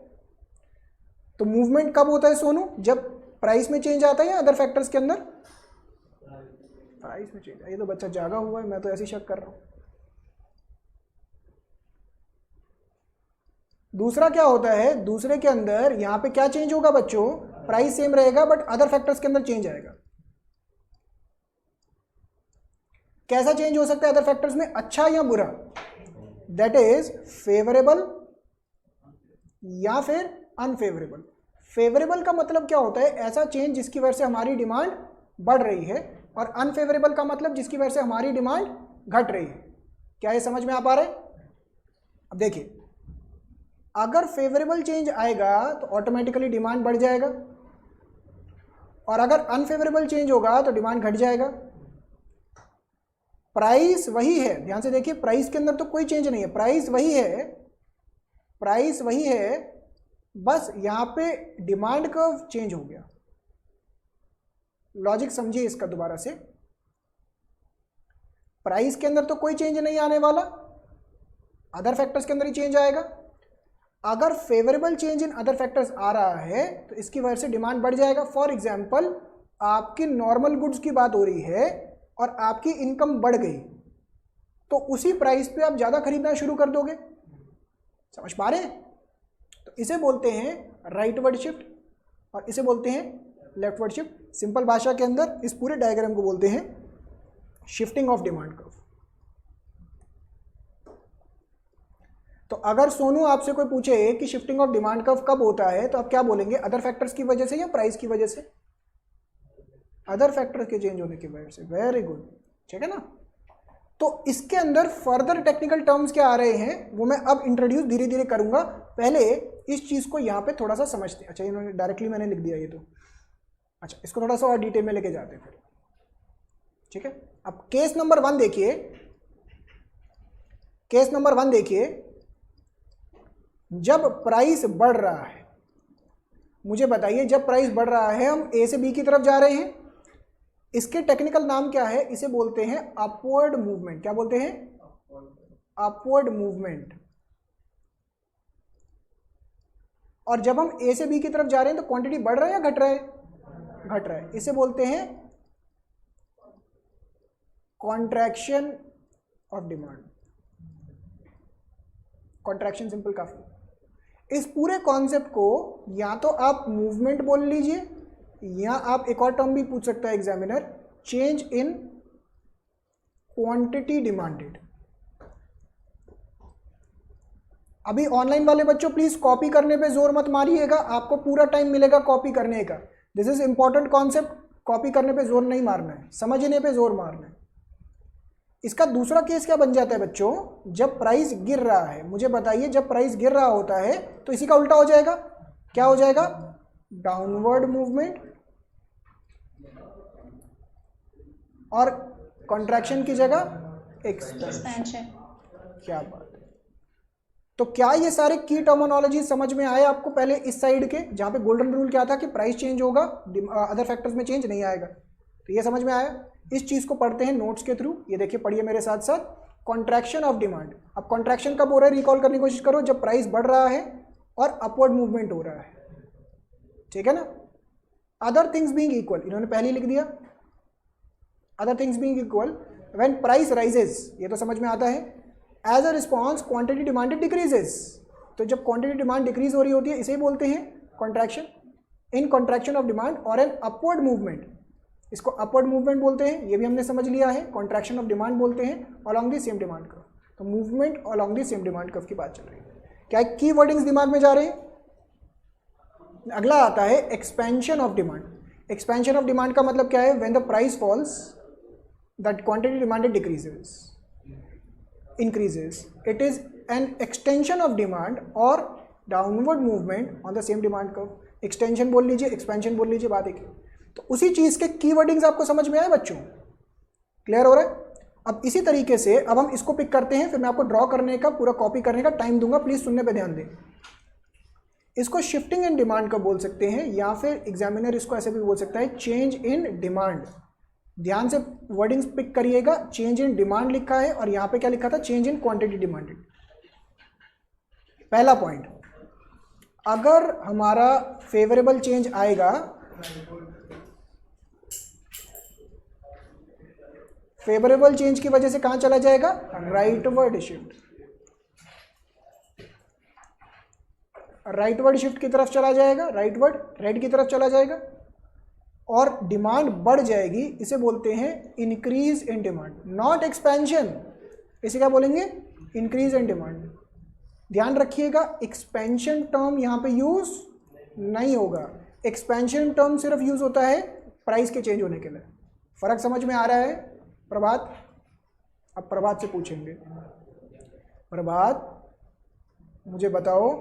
Speaker 1: तो मूवमेंट कब होता है सोनू? जब प्राइस में चेंज आता है या अदर फैक्टर्स के अंदर? प्राइस में चेंज। ये तो बच्चा जागा हुआ है, मैं तो ऐसे ही शक कर रहा हूं। दूसरा क्या होता है, दूसरे के अंदर यहां पे क्या चेंज होगा बच्चों? प्राइस सेम रहेगा बट अदर फैक्टर्स के अंदर चेंज आएगा। कैसा चेंज हो सकता है अदर फैक्टर्स में, अच्छा या बुरा? दैट इज फेवरेबल या फिर अनफेवरेबल। फेवरेबल का मतलब क्या होता है, ऐसा चेंज जिसकी वजह से हमारी डिमांड बढ़ रही है, और अनफेवरेबल का मतलब जिसकी वजह से हमारी डिमांड घट रही है। क्या ये समझ में आ पा रहा है? अब देखिए, अगर फेवरेबल चेंज आएगा तो ऑटोमेटिकली डिमांड बढ़ जाएगा, और अगर अनफेवरेबल चेंज होगा तो डिमांड घट जाएगा। प्राइस वही है, ध्यान से देखिए, प्राइस के अंदर तो कोई चेंज नहीं है, प्राइस वही है, प्राइस वही है, बस यहां पे डिमांड कर्व चेंज हो गया। लॉजिक समझिए इसका दोबारा से। प्राइस के अंदर तो कोई चेंज नहीं आने वाला, अदर फैक्टर्स के अंदर ही चेंज आएगा। अगर favourable change in other factors आ रहा है तो इसकी वजह से डिमांड बढ़ जाएगा। फॉर एग्जांपल, आपकी नॉर्मल गुड्स की बात हो रही है और आपकी इनकम बढ़ गई, तो उसी प्राइस पे आप ज़्यादा खरीदना शुरू कर दोगे। समझ पा रहे हैं? तो इसे बोलते हैं राइटवर्ड शिफ्ट और इसे बोलते हैं लेफ्टवर्ड शिफ्ट। सिंपल भाषा के अंदर इस पूरे डायग्राम को बोलते हैं शिफ्टिंग ऑफ डिमांड कर्व। तो अगर सोनू आपसे कोई पूछे कि शिफ्टिंग ऑफ डिमांड कर्व कब होता है, तो आप क्या बोलेंगे? अदर फैक्टर्स की वजह से या प्राइस की वजह से? अदर फैक्टर्स के चेंज होने की वजह से। वेरी गुड, ठीक है ना? तो इसके अंदर फर्दर टेक्निकल टर्म्स क्या आ रहे हैं वो मैं अब इंट्रोड्यूस धीरे धीरे करूंगा। पहले इस चीज को यहां पे थोड़ा सा समझते हैं। अच्छा, इन्होंने डायरेक्टली मैंने लिख दिया ये तो। अच्छा, इसको थोड़ा सा और डिटेल में लेके जाते हैं फिर, ठीक है? अब केस नंबर 1 देखिए, केस नंबर 1 देखिए। जब प्राइस बढ़ रहा है, मुझे बताइए, जब प्राइस बढ़ रहा है, हम ए से बी की तरफ जा रहे हैं, इसके टेक्निकल नाम क्या है? इसे बोलते हैं अपवर्ड मूवमेंट। क्या बोलते हैं? Upward movement. और जब हम ए से बी की तरफ जा रहे हैं तो क्वांटिटी बढ़ रहा है या घट रहा है? घट रहा है। इसे बोलते हैं contraction of demand. Contraction simple काफी। इस पूरे कॉन्सेप्ट को या तो आप मूवमेंट बोल लीजिए, या आप एक और टर्म भी पूछ सकता है examiner, change in quantity demanded. अभी ऑनलाइन वाले बच्चों प्लीज कॉपी करने पे जोर मत मारिएगा, आपको पूरा टाइम मिलेगा कॉपी करने का। This is important concept, copy करने पे जोर नहीं मारना है, समझने पे जोर मारना है। इसका दूसरा केस क्या बन जाता है बच्चों? जब प्राइस गिर रहा है। मुझे बताइए, जब प्राइस गिर रहा होता है तो इसी का उल्टा हो जाएगा। क्या हो जाएगा? डाउनवर्ड मूवमेंट, और कॉन्ट्रैक्शन की जगह एक्सपेंशन। क्या बात है! तो क्या ये सारे की टर्मिनोलॉजी समझ में आए आपको? पहले इस साइड के, जहां पे गोल्डन रूल क्या था कि प्राइस चेंज होगा, अदर फैक्टर्स में चेंज नहीं आएगा, तो ये समझ में आया। इस चीज को पढ़ते हैं नोट्स के थ्रू। ये देखिए, पढ़िए मेरे साथ साथ, कॉन्ट्रैक्शन ऑफ डिमांड। अब कॉन्ट्रैक्शन कब हो रहा है, रिकॉल करने की कोशिश करो, जब प्राइस बढ़ रहा है और अपवर्ड मूवमेंट हो रहा है, ठीक है ना? अदर थिंग्स बीइंग इक्वल, इन्होंने पहले लिख दिया, other things being equal when price rises, ये तो समझ में आता है, as a response quantity demanded decreases. तो जब क्वांटिटी डिमांड डिक्रीज हो रही होती है इसे बोलते हैं contraction. In contraction of demand और एन अपवर्ड मूवमेंट, इसको अपवर्ड मूवमेंट बोलते हैं, ये भी हमने समझ लिया है। कॉन्ट्रैक्शन ऑफ डिमांड बोलते हैं along the same demand curve. तो movement along the same demand curve की बात चल रही है। क्या की वर्डिंग्स दिमाग में जा रहे हैं? अगला आता है expansion of demand. Expansion of demand का मतलब क्या है? When the price falls that quantity demanded increases, it is an extension of demand or downward movement on the same demand curve। Extension बोल लीजिए, एक्सपेंशन बोल लीजिए, बात एक है। तो उसी चीज के की वर्डिंग्स आपको समझ में आए बच्चों? क्लियर हो रहा है? अब इसी तरीके से अब हम इसको पिक करते हैं, फिर मैं आपको ड्रॉ करने का पूरा कॉपी करने का टाइम दूंगा, प्लीज सुनने पे ध्यान दें। इसको शिफ्टिंग इन डिमांड का बोल सकते हैं, या फिर एग्जामिनर इसको ऐसे भी बोल सकता है चेंज इन डिमांड। ध्यान से वर्डिंग्स पिक करिएगा, चेंज इन डिमांड लिखा है और यहां पे क्या लिखा था? Change in quantity demanded. पहला पॉइंट, अगर हमारा फेवरेबल चेंज आएगा, फेवरेबल चेंज की वजह से कहां चला जाएगा? Rightward shift. राइटवर्ड शिफ्ट की तरफ चला जाएगा, राइटवर्ड रेड की तरफ चला जाएगा और डिमांड बढ़ जाएगी। इसे बोलते हैं increase in demand, not expansion. इसे क्या बोलेंगे? Increase in demand. ध्यान रखिएगा, एक्सपेंशन टर्म यहां पे यूज नहीं होगा। एक्सपेंशन टर्म सिर्फ यूज होता है प्राइस के चेंज होने के लिए। फर्क समझ में आ रहा है प्रभात? अब प्रभात से पूछेंगे, प्रभात मुझे बताओ,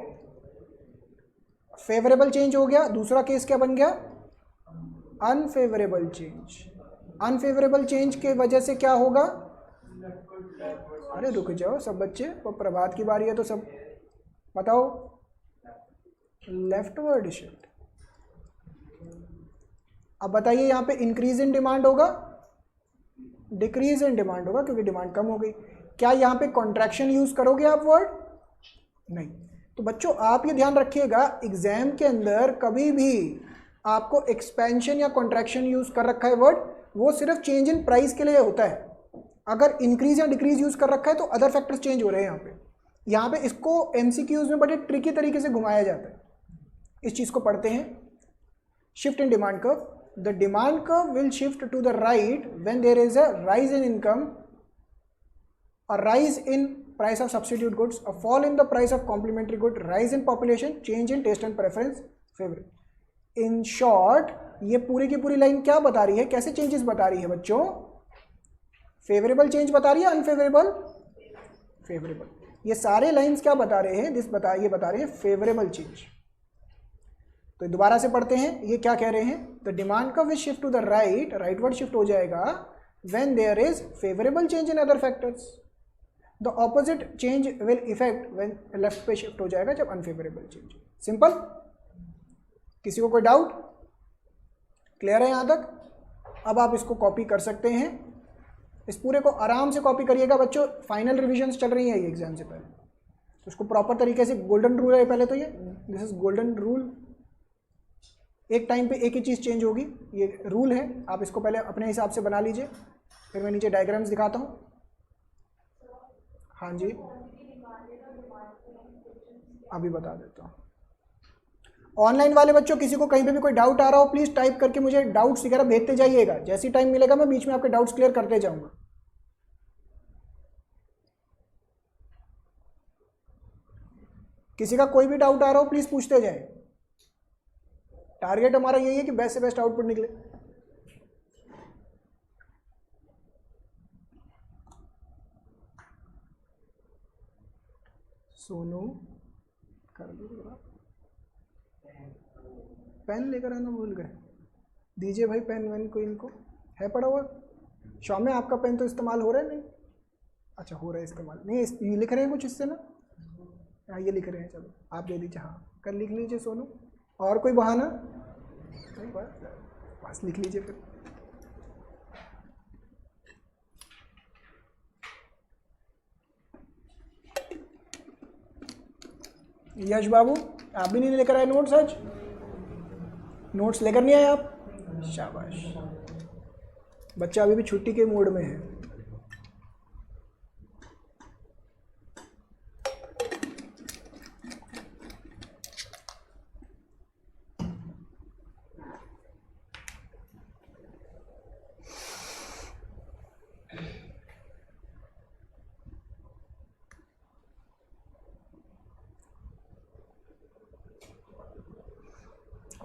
Speaker 1: फेवरेबल चेंज हो गया, दूसरा केस क्या बन गया? Unfavourable change. अनफेवरेबल चेंज के वजह से क्या होगा? अरे रुक जाओ सब बच्चे, तो प्रभात की बारी है तो सब बताओ। Leftward shift. अब बताइए यहां पे इंक्रीज इन डिमांड होगा, डिक्रीज इन डिमांड होगा क्योंकि डिमांड कम हो गई। क्या यहां पे कॉन्ट्रैक्शन यूज करोगे आप वर्ड? नहीं। तो बच्चों आप ये ध्यान रखिएगा, एग्जाम के अंदर कभी भी आपको एक्सपेंशन या कॉन्ट्रैक्शन यूज कर रखा है वर्ड, वो सिर्फ चेंज इन प्राइस के लिए होता है। अगर इंक्रीज या डिक्रीज यूज कर रखा है तो अदर फैक्टर्स चेंज हो रहे हैं। यहाँ पे इसको एमसीक्यूज में बड़े ट्रिकी तरीके से घुमाया जाता है। इस चीज को पढ़ते हैं, shift in demand curve. The demand curve will shift to the right when there is a rise in income, a rise in price of substitute goods, a fall in the price of complementary good, rise in population, change in taste and preference, favorite। In short, ये पूरी की पूरी line क्या बता रही है? कैसे changes बता रही है बच्चों? फेवरेबल चेंज बता रही है, अनफेवरेबल? फेवरेबल। ये सारे लाइंस क्या बता रहे हैं? ये बता रहे हैं फेवरेबल चेंज। तो दोबारा से पढ़ते हैं, ये क्या कह रहे हैं? The demand curve will shift to the right, rightward shift हो जाएगा when there is favourable change in other factors. The opposite change will effect when left पे शिफ्ट हो जाएगा जब अनफेवरेबल चेंज। सिंपल। किसी को कोई डाउट? क्लियर है यहां तक? अब आप इसको कॉपी कर सकते हैं। इस पूरे को आराम से कॉपी करिएगा बच्चों, फाइनल रिविजन्स चल रही है ये एग्जाम से पहले, तो इसको प्रॉपर तरीके से, गोल्डन रूल है पहले तो, ये दिस इज गोल्डन रूल। एक टाइम पे एक ही चीज़ चेंज होगी, ये रूल है। आप इसको पहले अपने हिसाब से बना लीजिए, फिर मैं नीचे डायग्राम्स दिखाता हूँ। हाँ जी, अभी बता देता हूँ। ऑनलाइन वाले बच्चों किसी को कहीं पे भी कोई डाउट आ रहा हो प्लीज़ टाइप करके मुझे डाउट्स वगैरह भेजते जाइएगा। जैसे ही टाइम मिलेगा मैं बीच में आपके डाउट्स क्लियर करते जाऊँगा। किसी का कोई भी डाउट आ रहा हो प्लीज़ पूछते जाएं। टारगेट हमारा यही है कि बेस्ट से बेस्ट आउटपुट निकले। सोनू कर दो, पेन लेकर आना भूल गए, दीजिए भाई पेन वैन को, इनको है पड़ा हुआ। शाम में आपका पेन तो इस्तेमाल हो रहा है? नहीं, अच्छा हो रहा है इस्तेमाल। नहीं ये लिख रहे हैं कुछ इससे ना? हाँ ये लिख रहे हैं, चलो आप दे दीजिए। हाँ कर लिख लीजिए सोनू। और कोई बहाना? नहीं बस लिख लीजिए फिर। यश बाबू आप भी नहीं लेकर आए नोट्स आज? नोट्स लेकर नहीं आए आप? शाबाश, बच्चा अभी भी छुट्टी के मूड में है।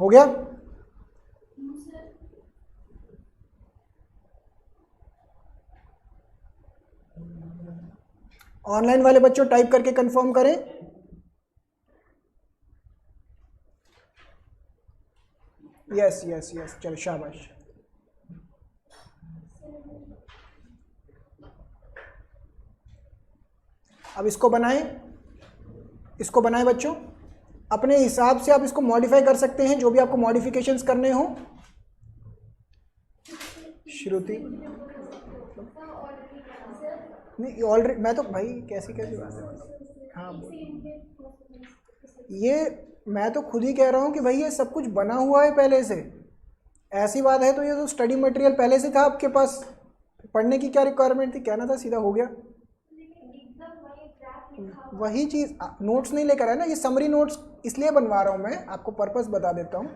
Speaker 1: हो गया? ऑनलाइन वाले बच्चों टाइप करके कंफर्म करें। यस यस यस, चलो शाबाश। अब इसको बनाएं बच्चों। अपने हिसाब से आप इसको मॉडिफाई कर सकते हैं, जो भी आपको मॉडिफिकेशंस करने हो। श्रुति नहीं, ऑलरेडी मैं तो भाई कैसी कैसी बात है। हाँ ये मैं तो खुद ही कह रहा हूँ कि भाई ये सब कुछ बना हुआ है पहले से। ऐसी बात है तो ये तो स्टडी मटेरियल पहले से था आपके पास, पढ़ने की क्या रिक्वायरमेंट थी, कहना था सीधा हो गया। वही चीज़ नोट्स नहीं लेकर है ना, ये समरी नोट्स इसलिए बनवा रहा हूँ मैं, आपको पर्पस बता देता हूँ।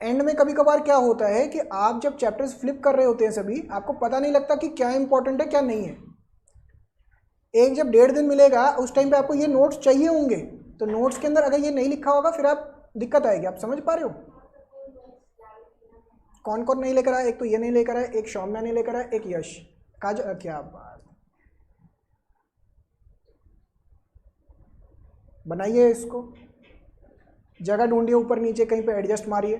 Speaker 1: एंड में कभी कभार क्या होता है कि आप जब चैप्टर्स फ्लिप कर रहे होते हैं सभी, आपको पता नहीं लगता कि क्या इंपॉर्टेंट है क्या नहीं है। एक जब 1.5 दिन मिलेगा उस टाइम पे आपको ये नोट्स चाहिए होंगे, तो नोट्स के अंदर अगर ये नहीं लिखा होगा फिर आप दिक्कत आएगी। आप समझ पा रहे हो? कौन कौन नहीं लेकर आया? एक तो ये नहीं लेकर आया, एक सौम्या नहीं लेकर आया, एक यश। काज क्या बात, बनाइए इसको, जगह ढूंढिए ऊपर नीचे कहीं पे, एडजस्ट मारिए,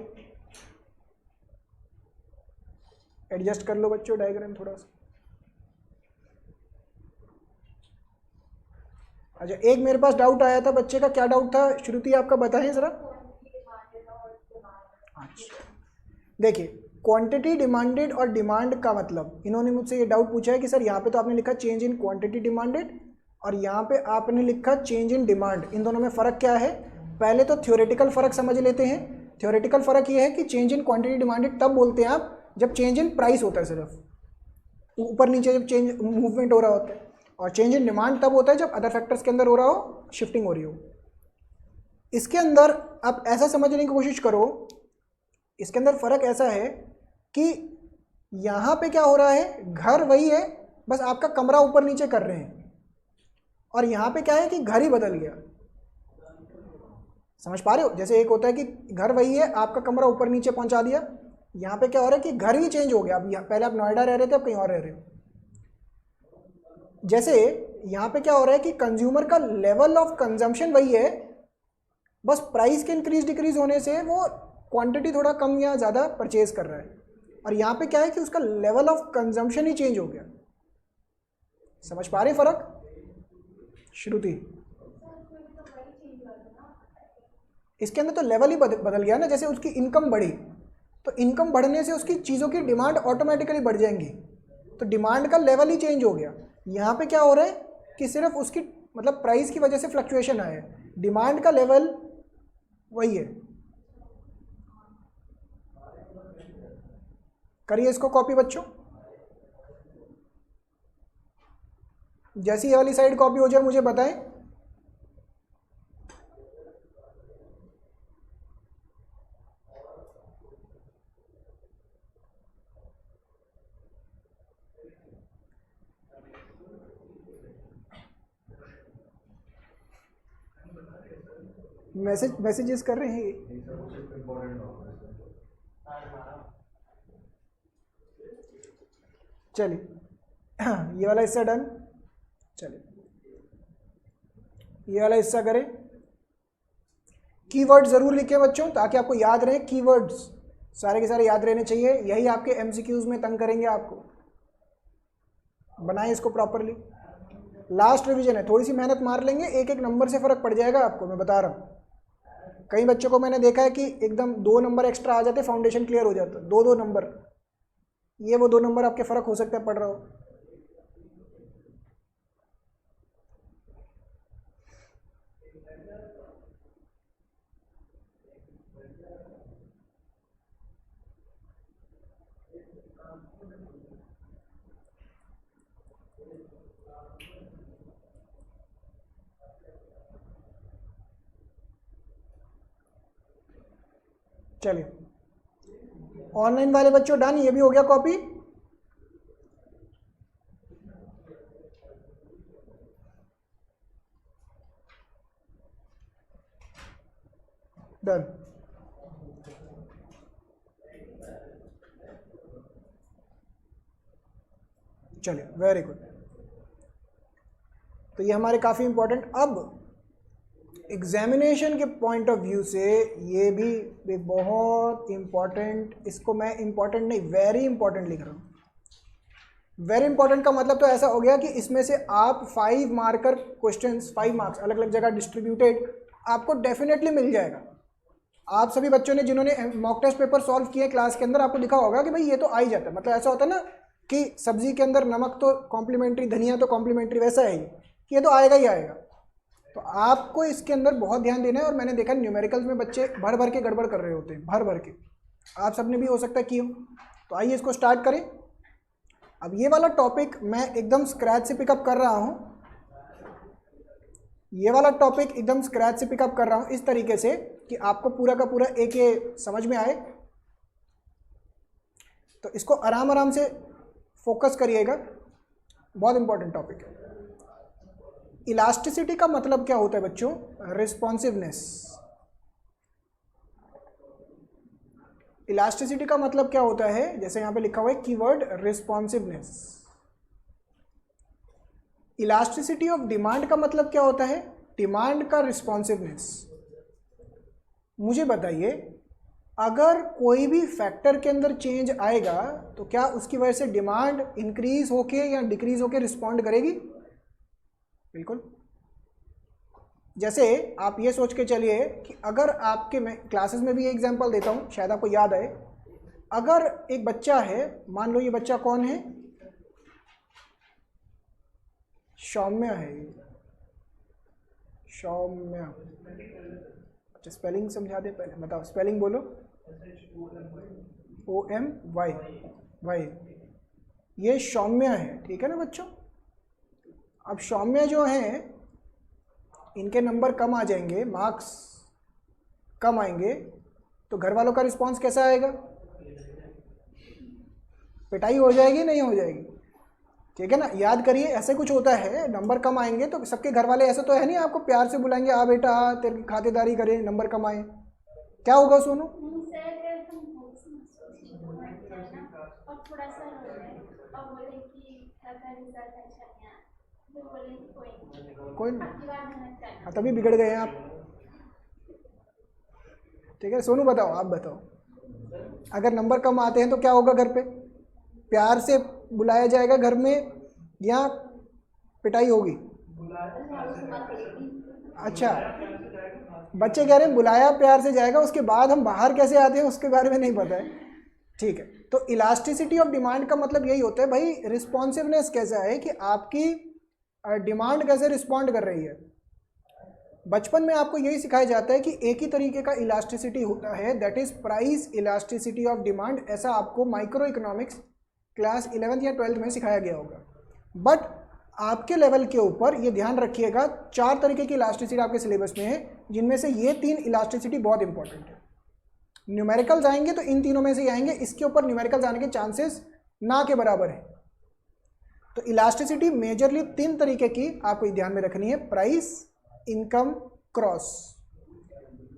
Speaker 1: एडजस्ट कर लो बच्चों डायग्राम थोड़ा सा। अच्छा, एक मेरे पास डाउट आया था बच्चे का, क्या डाउट था श्रुति आपका बताएं जरा। अच्छा देखिए, क्वांटिटी डिमांडेड और डिमांड का मतलब, इन्होंने मुझसे ये डाउट पूछा है कि सर यहाँ पे तो आपने लिखा चेंज इन क्वांटिटी डिमांडेड और यहाँ पे आपने लिखा चेंज इन डिमांड, इन दोनों में फ़र्क क्या है? पहले तो थ्योरेटिकल फ़र्क समझ लेते हैं। थ्योरेटिकल फ़र्क ये है कि चेंज इन क्वांटिटी डिमांडेड तब बोलते हैं आप जब चेंज इन प्राइस होता है, सिर्फ ऊपर नीचे जब चेंज मूवमेंट हो रहा होता है। और चेंज इन डिमांड तब होता है जब अदर फैक्टर्स के अंदर हो रहा हो, शिफ्टिंग हो रही हो। इसके अंदर आप ऐसा समझने की कोशिश करो, इसके अंदर फ़र्क ऐसा है कि यहाँ पे क्या हो रहा है, घर वही है, बस आपका कमरा ऊपर नीचे कर रहे हैं। और यहाँ पे क्या है कि घर ही बदल गया। समझ पा रहे हो? जैसे एक होता है कि घर वही है, आपका कमरा ऊपर नीचे पहुँचा दिया। यहाँ पे क्या हो रहा है कि घर ही चेंज हो गया। अब पहले आप नोएडा रह रहे थे, अब कहीं और रह रहे हो। जैसे यहाँ पे क्या हो रहा है कि कंज्यूमर का लेवल ऑफ कंजम्पशन वही है, बस प्राइस के इंक्रीज डिक्रीज होने से वो क्वांटिटी थोड़ा कम या ज़्यादा परचेज कर रहा है। और यहाँ पे क्या है कि उसका level of consumption he change हो गया। समझ पा रहे फर्क श्रुति? इसके अंदर तो लेवल ही बदल गया ना। जैसे उसकी इनकम बढ़ी, तो इनकम बढ़ने से उसकी चीज़ों की डिमांड ऑटोमेटिकली बढ़ जाएंगी, तो डिमांड का लेवल ही चेंज हो गया। यहाँ पे क्या हो रहा है कि सिर्फ उसकी मतलब प्राइस की वजह से फ्लक्चुएशन आया है, डिमांड का लेवल वही है। करिए इसको कॉपी बच्चों, जैसी ये वाली साइड कॉपी हो जाए मुझे बताएं। मैसेजेस कर रहे हैं। चलिए ये वाला हिस्सा डन। चलिए ये वाला हिस्सा करें। कीवर्ड जरूर लिखें बच्चों, ताकि आपको याद रहे। कीवर्ड्स सारे के सारे याद रहने चाहिए, यही आपके एमसीक्यूज में तंग करेंगे आपको। बनाएं इसको प्रॉपरली। लास्ट रिवीजन है, थोड़ी सी मेहनत मार लेंगे, एक एक नंबर से फर्क पड़ जाएगा आपको, मैं बता रहा हूँ। कई बच्चों को मैंने देखा है कि एकदम 2 नंबर एक्स्ट्रा आ जाते, फाउंडेशन क्लियर हो जाता, 2-2 नंबर। ये वो 2 नंबर आपके फ़र्क हो सकता है पढ़ रहा हो। चलिए ऑनलाइन वाले बच्चों डन, ये भी हो गया कॉपी। डन। चलिए वेरी गुड। तो ये हमारे काफ़ी इंपॉर्टेंट। अब एग्जामिनेशन के पॉइंट ऑफ व्यू से ये भी एक बहुत इंपॉर्टेंट, इसको मैं इंपॉर्टेंट नहीं वेरी इंपॉर्टेंट लिख रहा हूँ। वेरी इंपॉर्टेंट का मतलब तो ऐसा हो गया कि इसमें से आप 5 मार्कर क्वेश्चंस, 5 मार्क्स अलग अलग जगह डिस्ट्रीब्यूटेड आपको डेफिनेटली मिल जाएगा। आप सभी बच्चों ने जिन्होंने मॉक टेस्ट पेपर सॉल्व किए क्लास के अंदर, आपको दिखा होगा कि भाई ये तो आ ही जाता है। मतलब ऐसा होता है ना कि सब्जी के अंदर नमक तो कॉम्प्लीमेंट्री, धनिया तो कॉम्प्लीमेंट्री, वैसा है कि ये तो आएगा ही आएगा। तो आपको इसके अंदर बहुत ध्यान देना है। और मैंने देखा न्यूमेरिकल्स में बच्चे भर भर के गड़बड़ कर रहे होते हैं, भर भर के। आप सबने भी हो सकता है कि हो। तो आइए इसको स्टार्ट करें। अब ये वाला टॉपिक मैं एकदम स्क्रैच से पिकअप कर रहा हूँ। ये वाला टॉपिक एकदम स्क्रैच से पिकअप कर रहा हूँ इस तरीके से कि आपको पूरा का पूरा एक ये समझ में आए। तो इसको आराम आराम से फोकस करिएगा, बहुत इंपॉर्टेंट टॉपिक है। इलास्टिसिटी का मतलब क्या होता है बच्चों? रिस्पॉन्सिवनेस। इलास्टिसिटी का मतलब क्या होता है? जैसे यहां पे लिखा हुआ है keyword responsiveness. Elasticity of demand का मतलब क्या होता है? डिमांड का रिस्पॉन्सिवनेस। मुझे बताइए, अगर कोई भी फैक्टर के अंदर चेंज आएगा तो क्या उसकी वजह से डिमांड इंक्रीज होके या डिक्रीज होके रिस्पॉन्ड करेगी? बिल्कुल। जैसे आप ये सोच के चलिए कि अगर आपके, मैं क्लासेस में भी एग्जांपल देता हूँ शायद आपको याद आए। अगर एक बच्चा है, मान लो ये बच्चा कौन है? सौम्य है। सौम्य। अच्छा स्पेलिंग समझा दे पहले, बताओ स्पेलिंग बोलो। OMY, Y. ये सौम्य है, ठीक है ना बच्चों? अब सौम्य जो है इनके नंबर कम आ जाएंगे, मार्क्स कम आएंगे, तो घर वालों का रिस्पांस कैसा आएगा? पिटाई हो जाएगी, नहीं हो जाएगी? ठीक है ना? याद करिए, ऐसे कुछ होता है, नंबर कम आएंगे तो सबके घर वाले ऐसा तो है नहीं आपको प्यार से बुलाएंगे, आ बेटा आ, तेरी खातिरदारी करें, नंबर कम आए। क्या होगा सोनू? कोई नहीं, हाँ तभी बिगड़ गए हैं आप। ठीक है सोनू, बताओ, आप बताओ, अगर नंबर कम आते हैं तो क्या होगा? घर पे प्यार से बुलाया जाएगा घर में या पिटाई होगी? अच्छा, बच्चे कह रहे हैं बुलाया प्यार से जाएगा, उसके बाद हम बाहर कैसे आते हैं उसके बारे में नहीं पता है। ठीक है, तो इलास्टिसिटी ऑफ डिमांड का मतलब यही होता है भाई, रिस्पॉन्सिवनेस कैसा है कि आपकी डिमांड कैसे रिस्पॉन्ड कर रही है। बचपन में आपको यही सिखाया जाता है कि एक ही तरीके का इलास्टिसिटी होता है, that is price elasticity of demand. ऐसा आपको माइक्रो इकोनॉमिक्स क्लास 11th या 12th में सिखाया गया होगा। बट आपके लेवल के ऊपर ये ध्यान रखिएगा, 4 तरीके की इलास्टिसिटी आपके सिलेबस में है, जिनमें से ये 3 इलास्टिसिटी बहुत इंपॉर्टेंट है। न्यूमेरिकल्स आएंगे तो इन तीनों में से ही आएंगे, इसके ऊपर न्यूमेरिकल्स आने के चांसेस ना के बराबर है। तो इलास्टिसिटी मेजरली 3 तरीके की आपको ध्यान में रखनी है, price, income, cross.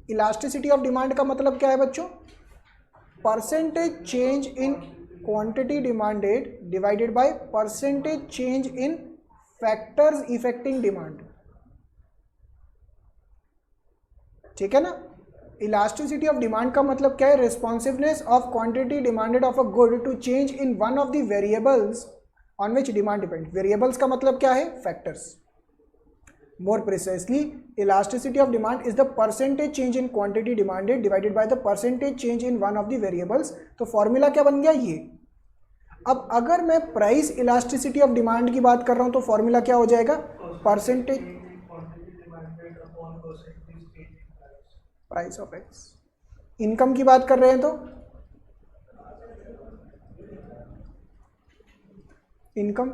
Speaker 1: Elasticity of demand का मतलब क्या है बच्चों? Percentage change in quantity demanded divided by percentage change in factors affecting demand. ठीक है ना? इलास्टिसिटी ऑफ डिमांड का मतलब क्या है? Responsiveness of quantity demanded of a good to change in one of the variables on which demand depend. Variables का मतलब क्या है? Factors. More precisely, elasticity of demand is the percentage change in quantity demanded divided by the percentage change in one of the variables। तो formula क्या बन गया ये? अब अगर मैं प्राइस इलास्टिसिटी ऑफ डिमांड की बात कर रहा हूं तो फॉर्मूला क्या हो जाएगा? Percentage price of x. Income की बात कर रहे हैं तो इनकम,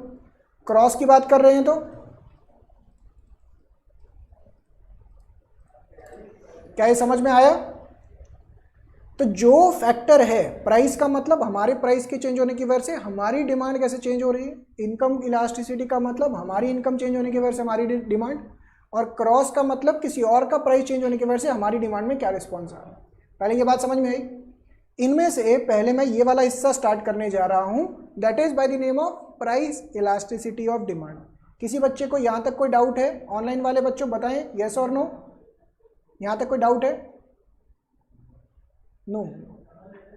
Speaker 1: क्रॉस की बात कर रहे हैं तो क्या ये समझ में आया? तो जो फैक्टर है, प्राइस का मतलब हमारे प्राइस के चेंज होने की वजह से हमारी डिमांड कैसे चेंज हो रही है, इनकम इलास्टिसिटी का मतलब हमारी इनकम चेंज होने की वजह से हमारी डिमांड, और क्रॉस का मतलब किसी और का प्राइस चेंज होने की वजह से हमारी डिमांड में क्या रिस्पॉन्स आ रहा है। पहले ये बात समझ में आई? इनमें से पहले मैं ये वाला हिस्सा स्टार्ट करने जा रहा हूं, that is by the name of price elasticity of demand. किसी बच्चे को यहाँ तक कोई डाउट है? ऑनलाइन वाले बच्चों बताएं, यस और नो। यहाँ तक कोई डाउट है? No.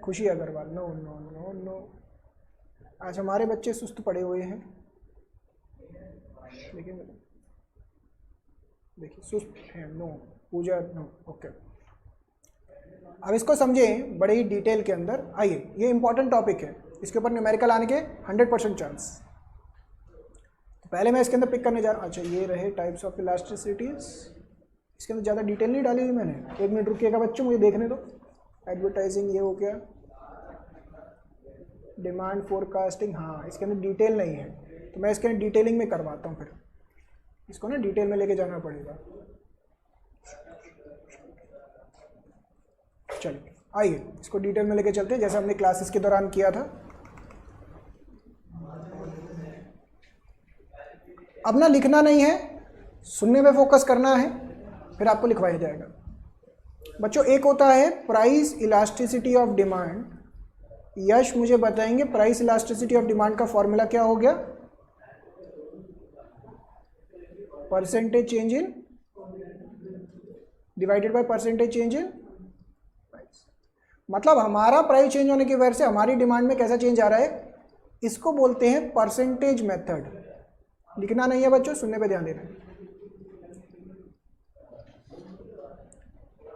Speaker 1: Khushi Agarwal, no no no no. आज हमारे बच्चे सुस्त पड़े हुए हैं, लेकिन देखिए सुस्त है, नो। पूजा, नो। ओके, अब इसको समझें बड़े ही डिटेल के अंदर। आइए, ये इंपॉर्टेंट टॉपिक है, इसके ऊपर न्यूमेरिकल आने के 100% चांस। तो पहले मैं इसके अंदर पिक करने जा रहा हूँ। अच्छा, ये रहे टाइप्स ऑफ इलास्टिसिटीज। इसके अंदर ज़्यादा डिटेल नहीं डाली हुई मैंने। 1 मिनट रुकिएगा बच्चों, मुझे देखने दो। एडवर्टाइजिंग ये हो गया, डिमांड फोरकास्टिंग, हाँ इसके अंदर डिटेल नहीं है, तो मैं इसके अंदर डिटेलिंग में करवाता हूँ। फिर इसको ना डिटेल में लेके जाना पड़ेगा। चलिए आइए इसको डिटेल में लेके चलते हैं, जैसे हमने क्लासेस के दौरान किया था। अब ना लिखना नहीं है, सुनने में फोकस करना है, फिर आपको लिखवाया जाएगा। बच्चों, एक होता है प्राइस इलास्टिसिटी ऑफ डिमांड। यश मुझे बताएंगे प्राइस इलास्टिसिटी ऑफ डिमांड का फॉर्मूला क्या हो गया? Percentage change in divided by percentage change in price. मतलब हमारा प्राइस चेंज होने की वजह से हमारी डिमांड में कैसा चेंज आ रहा है, इसको बोलते हैं परसेंटेज मेथड। लिखना नहीं है बच्चों, सुनने पे ध्यान देना है।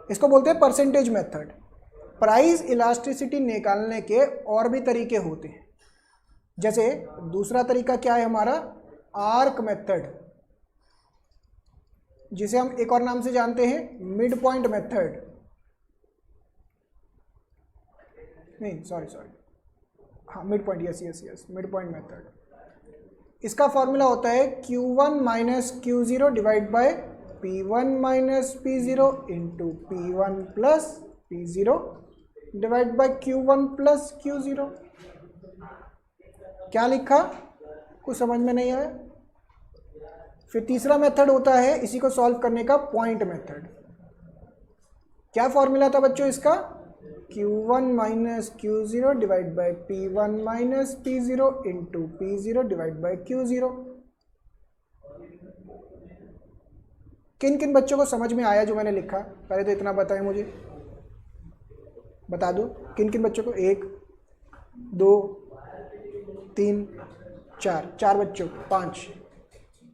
Speaker 1: इसको बोलते हैं परसेंटेज मेथड। प्राइस इलास्टिसिटी निकालने के और भी तरीके होते हैं, जैसे दूसरा तरीका क्या है हमारा, आर्क मेथड, जिसे हम एक और नाम से जानते हैं मिड पॉइंट मेथड। नहीं सॉरी, हाँ mid point, yes mid point method. इसका फॉर्मूला होता है Q1 minus Q0 divide by P1 minus P0 into P1 plus P0 divide by Q1 plus Q0। क्या लिखा? कुछ समझ में नहीं आया? फिर तीसरा मेथड होता है इसी को सॉल्व करने का, पॉइंट मेथड। क्या फॉर्मूला था बच्चों इसका? Q1 minus Q0 divide by P1 minus P0 into P0 divide by Q0। किन किन बच्चों को समझ में आया जो मैंने लिखा? पहले तो इतना बताएं, मुझे बता दो किन किन बच्चों को। 1 2 3 4 बच्चों, 5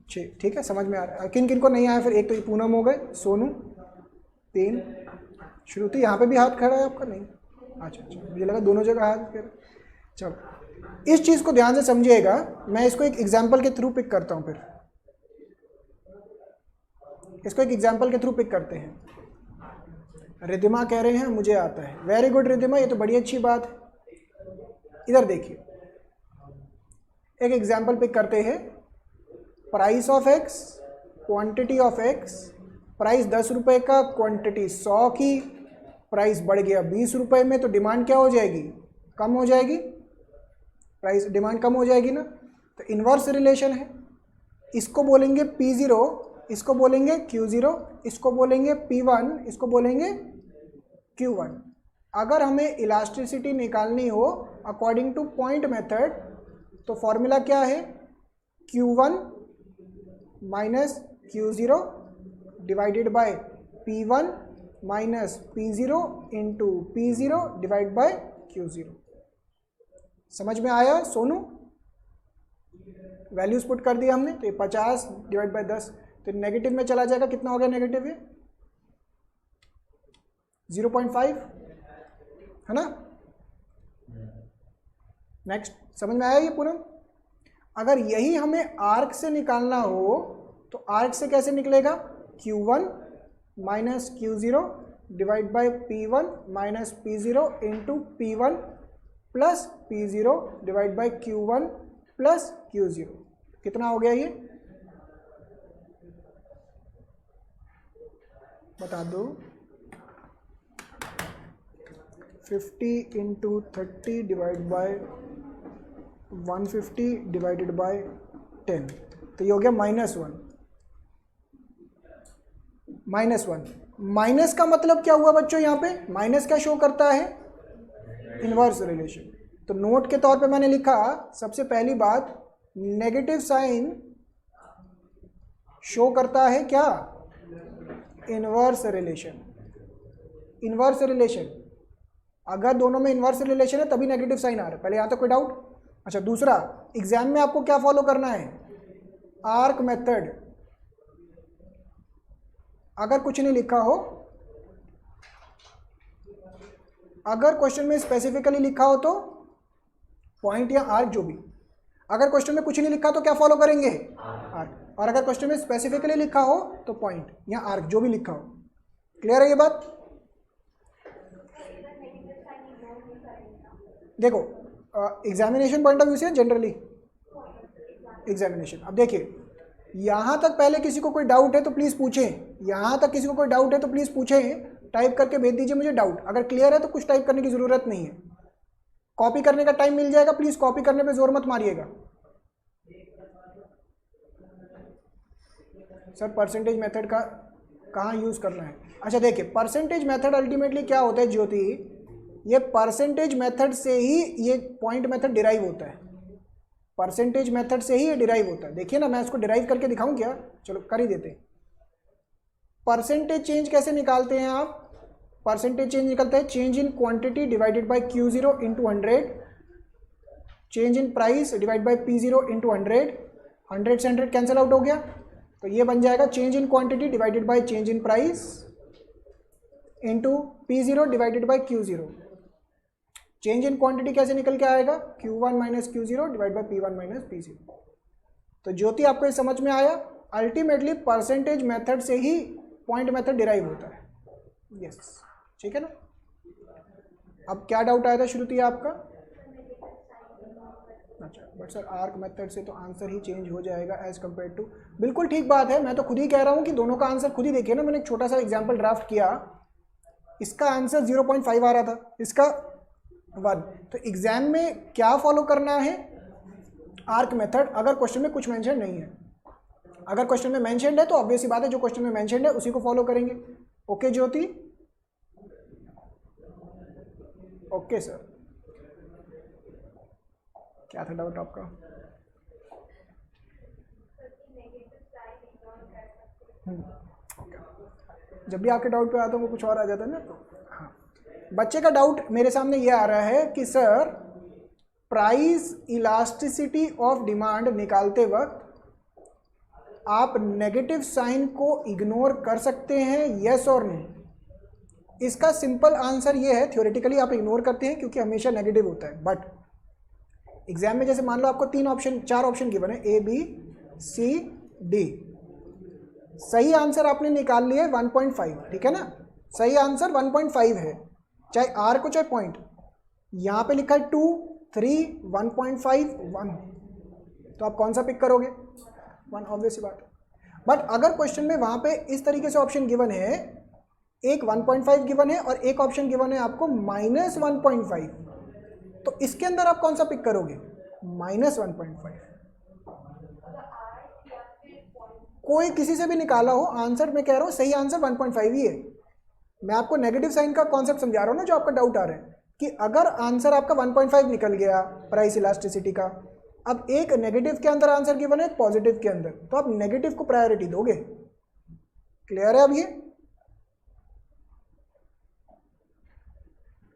Speaker 1: 6, ठीक है, समझ में आ रहा है। किन किन को नहीं आया? फिर एक तो पूनम हो गए, सोनू 3, श्रुति यहाँ पे भी हाथ खड़ा है आपका? नहीं, अच्छा मुझे लगा दोनों जगह हाथ। फिर चलो इस चीज़ को ध्यान से समझिएगा, मैं इसको एक एग्जाम्पल के थ्रू पिक करता हूँ। फिर इसको एक एग्जाम्पल के थ्रू पिक करते हैं। रिद्धिमा कह रहे हैं मुझे आता है, वेरी गुड रिद्धिमा, ये तो बड़ी अच्छी बात है। इधर देखिए, एक एग्जाम्पल पिक करते हैं। Price of X, quantity of x. Price 10 रुपये का, क्वांटिटी 100 की। प्राइस बढ़ गया 20 रुपये में, तो डिमांड क्या हो जाएगी? कम हो जाएगी। प्राइस डिमांड कम हो जाएगी ना, तो इन्वर्स रिलेशन है। इसको बोलेंगे P0, इसको बोलेंगे Q0, इसको बोलेंगे P1, इसको बोलेंगे Q1। अगर हमें इलास्टिसिटी निकालनी हो अकॉर्डिंग टू पॉइंट मेथड, तो फॉर्मूला क्या है? Q1 minus Q0 divided by P1 minus P0 into P0 divide by Q0। समझ में आया सोनू? वैल्यूज पुट कर दिया हमने, तो ये 50 डिवाइड बाय 10, तो नेगेटिव में चला जाएगा। कितना हो गया नेगेटिव? ये 0.5 है ना। नेक्स्ट, समझ में आया ये पूरा? अगर यही हमें आर्क से निकालना हो तो आर्क से कैसे निकलेगा? Q1 minus Q0 divide by P1 minus P0 into P1 plus P0 divide by Q1 plus Q0। कितना हो गया ये? बता दो। 50 into 30 divide by 150 divided by 10, तो ये हो गया -1। -1 माइनस का मतलब क्या हुआ बच्चों? यहाँ पे माइनस क्या शो करता है? Inverse relation. तो नोट के तौर पे मैंने लिखा, सबसे पहली बात नेगेटिव साइन शो करता है क्या? Inverse relation. इनवर्स रिलेशन, अगर दोनों में इनवर्स रिलेशन है तभी नेगेटिव साइन आ रहा है। पहले यहां तक कोई डाउट? अच्छा, दूसरा, एग्जाम में आपको क्या फॉलो करना है? Arc method. अगर कुछ नहीं लिखा हो, अगर क्वेश्चन में स्पेसिफिकली लिखा हो तो पॉइंट या आर्क, जो भी। अगर क्वेश्चन में कुछ नहीं लिखा तो क्या फॉलो करेंगे? आर्क। और अगर क्वेश्चन में स्पेसिफिकली लिखा हो तो पॉइंट या आर्क, जो भी लिखा हो। क्लियर है ये बात? देखो, एग्जामिनेशन पॉइंट ऑफ व्यू से, जनरली एग्जामिनेशन। अब देखिए, यहां तक पहले किसी को कोई डाउट है तो प्लीज पूछें। यहां तक किसी को कोई डाउट है तो प्लीज पूछें, टाइप करके भेज दीजिए मुझे डाउट। अगर क्लियर है तो कुछ टाइप करने की जरूरत नहीं है। कॉपी करने का टाइम मिल जाएगा, प्लीज कॉपी करने पे जोर मत मारिएगा। सर परसेंटेज मेथड का कहाँ यूज करना है? अच्छा देखिए, परसेंटेज मेथड अल्टीमेटली क्या होता है ज्योति, ये परसेंटेज मेथड से ही ये पॉइंट मेथड डिराइव होता है। परसेंटेज मेथड से ही ये डिराइव होता है। देखिए ना, मैं इसको डिराइव करके दिखाऊं क्या? चलो कर ही देते हैं। परसेंटेज चेंज कैसे निकालते हैं आप? परसेंटेज चेंज निकलता है change in quantity divided by Q0 into 100, change in price divide by P0 into 100। 100 से 100 कैंसिल आउट हो गया, तो ये बन जाएगा change in quantity divided by change in price into P0 divided by Q0। Change in quantity कैसे निकल के आएगा? Q1 minus Q0 divide by P1 minus P0। तो ज्योति आपको ये समझ में आया? अल्टीमेटली परसेंटेज मेथड से ही पॉइंट मेथड डिराइव होता है। यस, ठीक है ना? अब क्या डाउट आया था श्रुति आपका? अच्छा, बट सर आर्क मेथड से तो आंसर ही चेंज हो जाएगा एज कम्पेयर टू। बिल्कुल ठीक बात है, मैं तो खुद ही कह रहा हूँ कि दोनों का आंसर खुद ही देखिए ना। मैंने एक छोटा सा एग्जाम्पल ड्राफ्ट किया, इसका आंसर 0.5 आ रहा था, इसका 1। तो एग्जाम में क्या फॉलो करना है? आर्क मेथड, अगर क्वेश्चन में कुछ मेंशन नहीं है। अगर क्वेश्चन में मेंशन्ड है तो ऑब्वियस सी बात है, जो क्वेश्चन में मेंशन्ड है उसी को फॉलो करेंगे। ओके ज्योति? ओके सर, क्या था डाउट आपका? जब भी आपके डाउट पे आता है वो कुछ और आ जाता है ना। हाँ, बच्चे का डाउट मेरे सामने ये आ रहा है कि sir price elasticity of demand निकालते वक्त आप नेगेटिव साइन को इग्नोर कर सकते हैं, यस और नो? इसका सिंपल आंसर ये है, थ्योरेटिकली आप इग्नोर करते हैं क्योंकि हमेशा नेगेटिव होता है। बट एग्जाम में जैसे मान लो आपको 4 ऑप्शन गिवन है, A B C D, सही आंसर आपने निकाल लिया 1.5, ठीक है ना? सही आंसर 1.5 है, चाहे आर को चाहे पॉइंट। यहाँ पे लिखा है 2, 3, 1.5, 1, तो आप कौन सा पिक करोगे? 1, ऑब्वियस बात। बट अगर क्वेश्चन में वहाँ पे इस तरीके से ऑप्शन गिवन है, एक 1.5 गिवन है और एक ऑप्शन गिवन है आपको -1.5, तो इसके अंदर आप कौन सा पिक करोगे? -1.5। कोई किसी से भी निकाला हो आंसर, मैं कह रहा हूँ सही आंसर 1.5 ही है। मैं आपको नेगेटिव साइन का कॉन्सेप्ट समझा रहा हूँ ना, जो आपका डाउट आ रहा है कि अगर आंसर आपका 1.5 निकल गया प्राइस इलास्टिसिटी का, अब एक नेगेटिव के अंदर आंसर गिवन है, एक पॉजिटिव के अंदर, तो आप नेगेटिव को प्रायोरिटी दोगे। क्लियर है अब ये?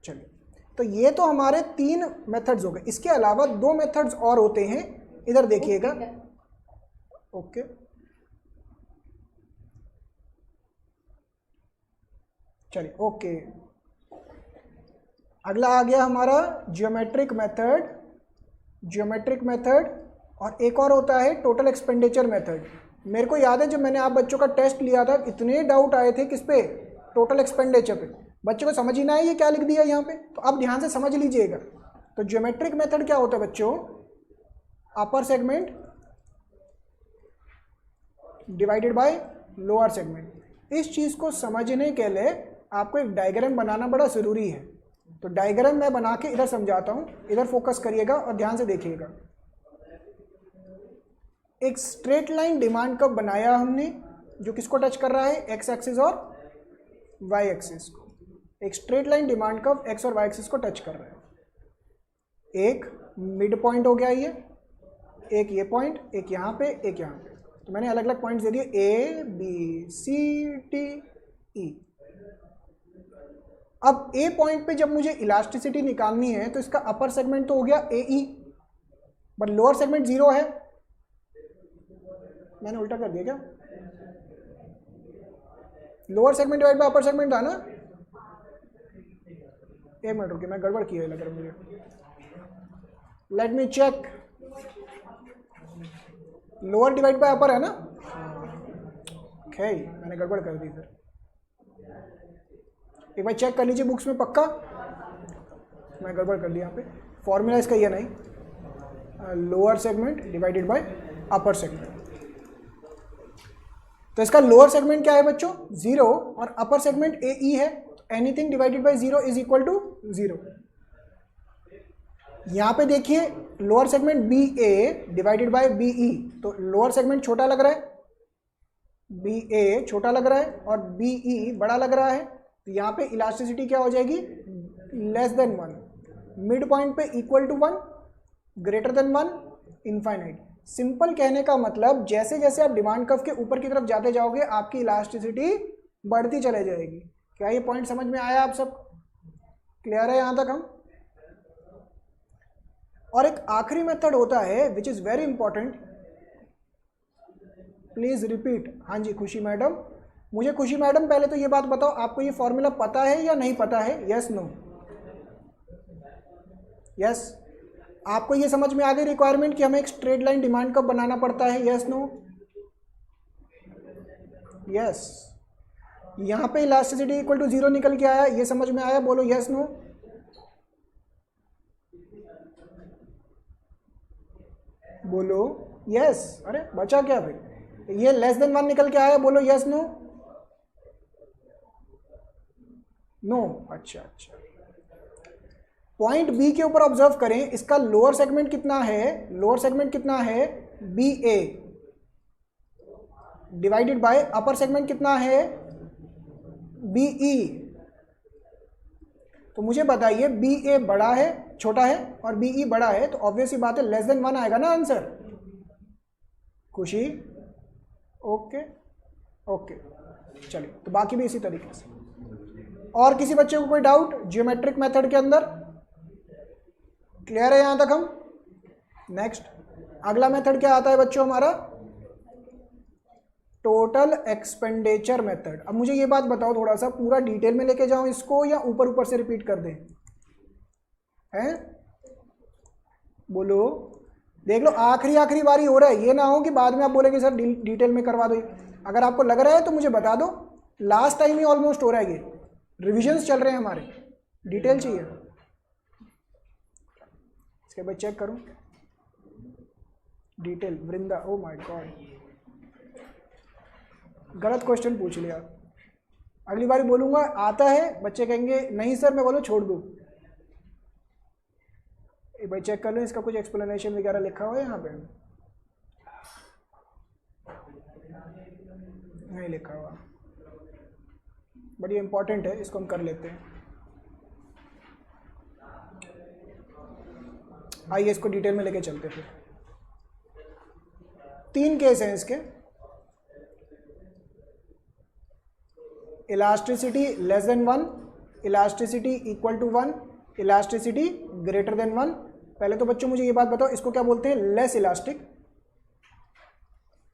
Speaker 1: चलिए, तो ये तो हमारे 3 मेथड्स हो गए। इसके अलावा 2 मेथड्स और होते हैं, इधर देखिएगा। ओके, चलिए ओके। अगला आ गया हमारा ज्योमेट्रिक मेथड। ज्योमेट्रिक मेथड, और एक और होता है टोटल एक्सपेंडिचर मेथड। मेरे को याद है जब मैंने आप बच्चों का टेस्ट लिया था, इतने डाउट आए थे किस पे? टोटल एक्सपेंडिचर पे। बच्चों को समझ ही ना है ये क्या लिख दिया यहाँ पे, तो आप ध्यान से समझ लीजिएगा। तो ज्योमेट्रिक मेथड क्या होता है बच्चों? Upper segment divided by lower segment. इस चीज़ को समझने के लिए आपको एक डायग्राम बनाना बड़ा ज़रूरी है। तो डायग्राम मैं बना के इधर समझाता हूँ, इधर फोकस करिएगा और ध्यान से देखिएगा। एक स्ट्रेट लाइन डिमांड कर्व बनाया हमने, जो किसको टच कर रहा है? एक्स एक्सिस और वाई एक्सिस को। एक straight line demand curve x और वाई एक्सिस को टच कर रहा है। एक मिड पॉइंट हो गया ये, एक ये पॉइंट, एक यहाँ पे, एक यहाँ पे। तो मैंने अलग अलग पॉइंट्स दे दिए A B C D E. अब ए पॉइंट पे जब मुझे इलास्टिसिटी निकालनी है तो इसका अपर सेगमेंट तो हो गया ए ई, बट लोअर सेगमेंट 0 है। मैंने उल्टा कर दिया क्या? Lower segment divide by upper segment था ना? एक मिनट रुकिए, मैं गड़बड़ किया लग रहा मुझे। Let me check. Lower divide by upper है ना? ओके, मैंने गड़बड़ कर दी फिर। एक बार चेक कर लीजिए बुक्स में, पक्का मैं गड़बड़ कर दिया यहाँ पे। फॉर्मूला इसका ये नहीं, lower segment divided by upper segment. तो इसका लोअर सेगमेंट क्या है बच्चों? 0, और अपर सेगमेंट ए ई है। Anything divided by 0 is equal to 0। यहां पे देखिए lower segment B A divided by B E, तो लोअर सेगमेंट छोटा लग रहा है, बी ए छोटा लग रहा है और बी ई बड़ा लग रहा है। तो यहाँ पे इलास्टिसिटी क्या हो जाएगी? लेस देन 1, मिड पॉइंट पे equal to 1, greater than 1, infinite. Simple कहने का मतलब जैसे जैसे आप डिमांड कर्व के ऊपर की तरफ जाते जाओगे आपकी इलास्टिसिटी बढ़ती चले जाएगी। क्या ये पॉइंट समझ में आया आप सब? क्लियर है यहां तक हम? और एक आखिरी मेथड होता है which is very important, please repeat. हाँ जी खुशी मैडम, मुझे खुशी मैडम पहले तो ये बात बताओ, आपको ये फॉर्मूला पता है या नहीं पता है? Yes no? यस, आपको ये समझ में आ गई रिक्वायरमेंट कि हमें एक स्ट्रेट लाइन डिमांड कर्व बनाना पड़ता है? Yes no? यस। यहां पे इलास्टिसिटी इक्वल टू 0 निकल के आया, ये समझ में आया? बोलो यस नो। बोलो यस। अरे बचा क्या भाई? ये लेस देन 1 निकल के आया, बोलो यस नो। नो? अच्छा अच्छा। पॉइंट बी के ऊपर ऑब्जर्व करें, इसका लोअर सेगमेंट कितना है? लोअर सेगमेंट कितना है? B A divided by upper segment कितना है? B E. तो मुझे बताइए बी ए बड़ा है, छोटा है, और बी ई बड़ा है, तो ऑब्वियस ही बात है लेस देन 1 आएगा ना आंसर। खुशी? ओके ओके, चलिए तो बाकी भी इसी तरीके से। और किसी बच्चे को कोई डाउट जियोमेट्रिक मेथड के अंदर? क्लियर है यहां तक हम? नेक्स्ट अगला मेथड क्या आता है बच्चों हमारा? Total expenditure method. अब मुझे ये बात बताओ, थोड़ा सा पूरा डिटेल में लेके जाऊं इसको या ऊपर ऊपर से रिपीट कर दें? हैं? बोलो। देख लो आखिरी बारी हो रहा है, ये ना हो कि बाद में आप बोलेंगे सर डिटेल में करवा दो। अगर आपको लग रहा है तो मुझे बता दो, लास्ट टाइम ही ऑलमोस्ट हो रहा है, ये रिविजन्स चल रहे हैं हमारे, डिटेल चाहिए। इसके बाद चेक करूं detail. Vrinda, oh my God, गलत क्वेश्चन पूछ लिया। अगली बार बोलूंगा आता है, बच्चे कहेंगे नहीं सर, मैं बोलूँ छोड़ दूँ। एक भाई चेक कर लो इसका कुछ एक्सप्लेनेशन वगैरह लिखा हुआ है यहाँ पे? नहीं लिखा हुआ, बड़ी इंपॉर्टेंट है, इसको हम कर लेते हैं। आइए इसको डिटेल में लेके चलते फिर। 3 केस हैं इसके। Elasticity less than 1, elasticity equal to 1, elasticity greater than 1। पहले तो बच्चों मुझे ये बात बताओ, इसको क्या बोलते हैं? लेस इलास्टिक,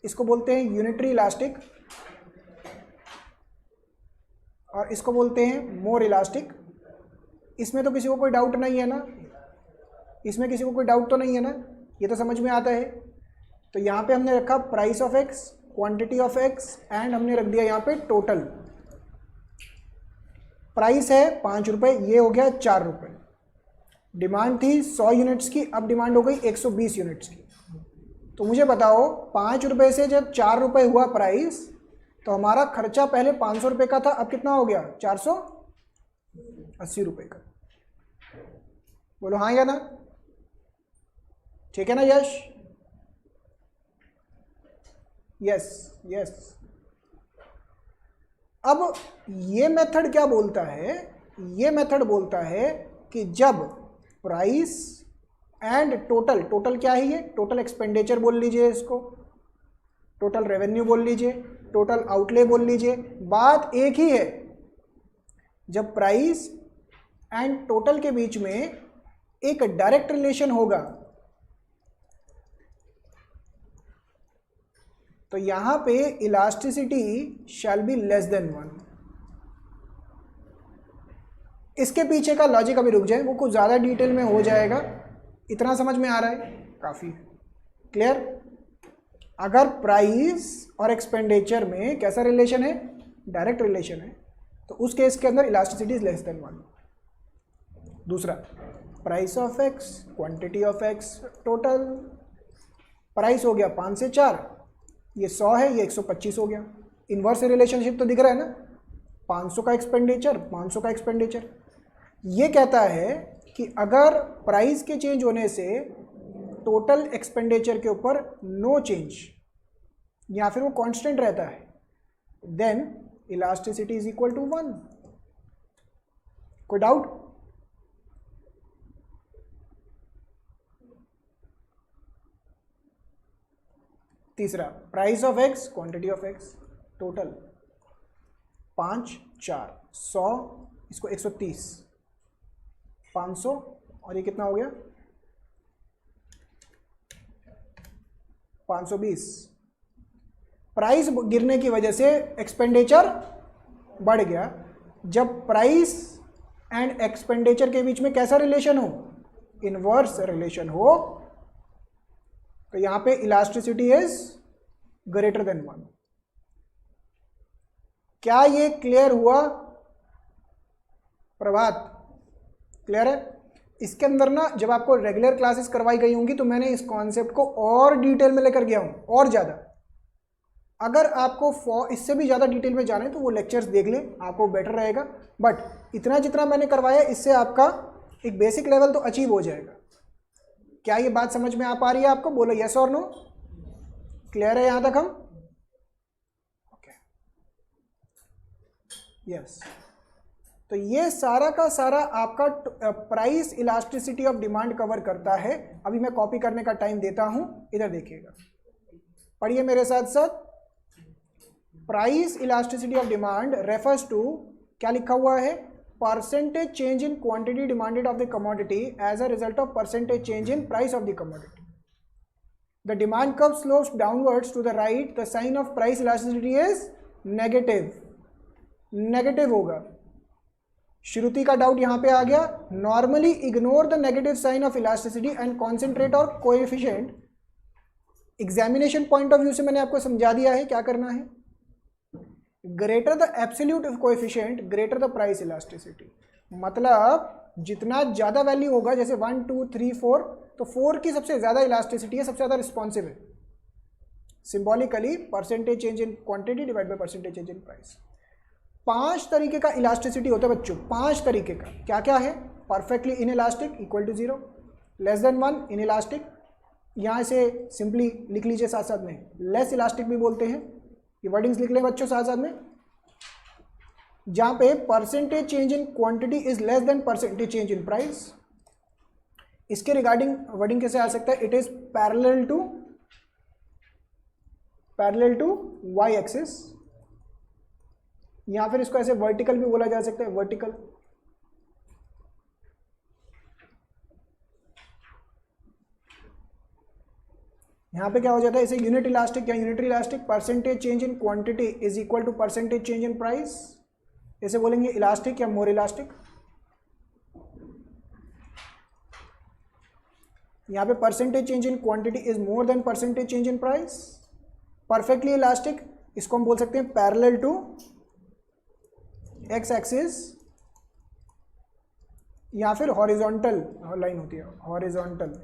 Speaker 1: इसको बोलते हैं यूनिटरी इलास्टिक, और इसको बोलते हैं मोर इलास्टिक। इसमें तो किसी को कोई डाउट नहीं है ना? इसमें किसी को कोई डाउट तो नहीं है ना? ये तो समझ में आता है। तो यहाँ पे हमने रखा price of X, quantity of x, and हमने रख दिया यहाँ पे टोटल। प्राइस है 5 रुपये, ये हो गया 4 रुपये। डिमांड थी 100 यूनिट्स की, अब डिमांड हो गई 120 यूनिट्स की। तो मुझे बताओ 5 रुपये से जब 4 रुपये हुआ प्राइस, तो हमारा खर्चा पहले 500 रुपये का था, अब कितना हो गया? 480 रुपये का। बोलो हाँ या ना? ठीक है ना यश? Yes yes. अब ये मेथड क्या बोलता है? ये मेथड बोलता है कि जब प्राइस एंड टोटल, टोटल क्या है ये, टोटल एक्सपेंडिचर बोल लीजिए इसको, टोटल रेवेन्यू बोल लीजिए, टोटल आउटले बोल लीजिए, बात एक ही है। जब प्राइस एंड टोटल के बीच में एक डायरेक्ट रिलेशन होगा तो यहां पे elasticity shall be less than 1। इसके पीछे का लॉजिक अभी रुक जाए, वो कुछ ज़्यादा डिटेल में हो जाएगा। इतना समझ में आ रहा है? काफ़ी क्लियर। अगर प्राइस और एक्सपेंडिचर में कैसा रिलेशन है, डायरेक्ट रिलेशन है, तो उस केस के अंदर इलास्टिसिटी इज लेस देन 1। दूसरा, price of X, quantity of X, total price हो गया 5 से 4, ये 100 है, ये 125 हो गया। इन्वर्स रिलेशनशिप तो दिख रहा है ना, 500 का एक्सपेंडिचर, 500 का एक्सपेंडिचर। ये कहता है कि अगर प्राइस के चेंज होने से टोटल एक्सपेंडिचर के ऊपर नो चेंज या फिर वो कांस्टेंट रहता है, then elasticity is equal to 1। कोई डाउट? तीसरा, price of X, quantity of X, total 5, 4, 100, इसको 130, 500 और ये कितना हो गया 520। प्राइस गिरने की वजह से एक्सपेंडिचर बढ़ गया। जब प्राइस एंड एक्सपेंडिचर के बीच में कैसा रिलेशन हो, इनवर्स रिलेशन हो, तो यहां पे इलास्टिसिटी इज ग्रेटर देन 1। क्या ये क्लियर हुआ प्रभात? क्लियर है? इसके अंदर ना जब आपको रेगुलर क्लासेस करवाई गई होंगी तो मैंने इस कॉन्सेप्ट को और डिटेल में लेकर गया हूं, और ज़्यादा। अगर आपको इससे भी ज़्यादा डिटेल में जाना है तो वो लेक्चर्स देख लें, आपको बेटर रहेगा। बट इतना जितना मैंने करवाया इससे आपका एक बेसिक लेवल तो अचीव हो जाएगा। क्या ये बात समझ में आ पा रही है आपको? बोलो यस और नो। क्लियर है यहां तक हम? Okay, yes. तो ये सारा का सारा आपका price elasticity of demand cover करता है। अभी मैं कॉपी करने का टाइम देता हूं, इधर देखिएगा, पढ़िए मेरे साथ साथ। Price elasticity of demand refers to, क्या लिखा हुआ है, percentage change in quantity demanded of the commodity as a result of percentage change in price of the commodity. The demand curve slopes downwards to the right, the sign of price elasticity is negative. Negative होगा। श्रुति का doubt यहां पे आ गया। Normally ignore the negative sign of elasticity and concentrate on coefficient. Examination point of view से मैंने आपको समझा दिया है क्या करना है। Greater the absolute coefficient greater the price elasticity. मतलब जितना ज़्यादा वैल्यू होगा, जैसे 1, 2, 3, 4, तो 4 की सबसे ज़्यादा इलास्टिसिटी है, सबसे ज़्यादा रिस्पॉन्सिव है। Symbolically percentage change in quantity divide by percentage change in price. 5 तरीके का इलास्टिसिटी होता है बच्चों, 5 तरीके का। क्या क्या है? Perfectly inelastic equal to 0, less than 1 inelastic, यहाँ से सिंपली लिख लीजिए साथ साथ में, लेस इलास्टिक भी बोलते हैं। ये वर्डिंग्स लिख लें बच्चों साथ साथ में। जहाँ पे percentage change in quantity is less than percentage change in price. इसके रिगार्डिंग वर्डिंग कैसे आ सकता है? It is parallel to Y axis, या फिर इसको ऐसे वर्टिकल भी बोला जा सकता है, वर्टिकल। यहां पे क्या हो जाता है, इसे यूनिट इलास्टिक या unitary elastic. Percentage change in quantity is equal to percentage change in price, इसे बोलेंगे इलास्टिक या मोर इलास्टिक। यहां पे percentage change in quantity is more than percentage change in price. Perfectly elastic, इसको हम बोल सकते हैं पैरेलल टू एक्स एक्सिस, या फिर हॉरिजॉन्टल लाइन होती है, हॉरिजॉन्टल।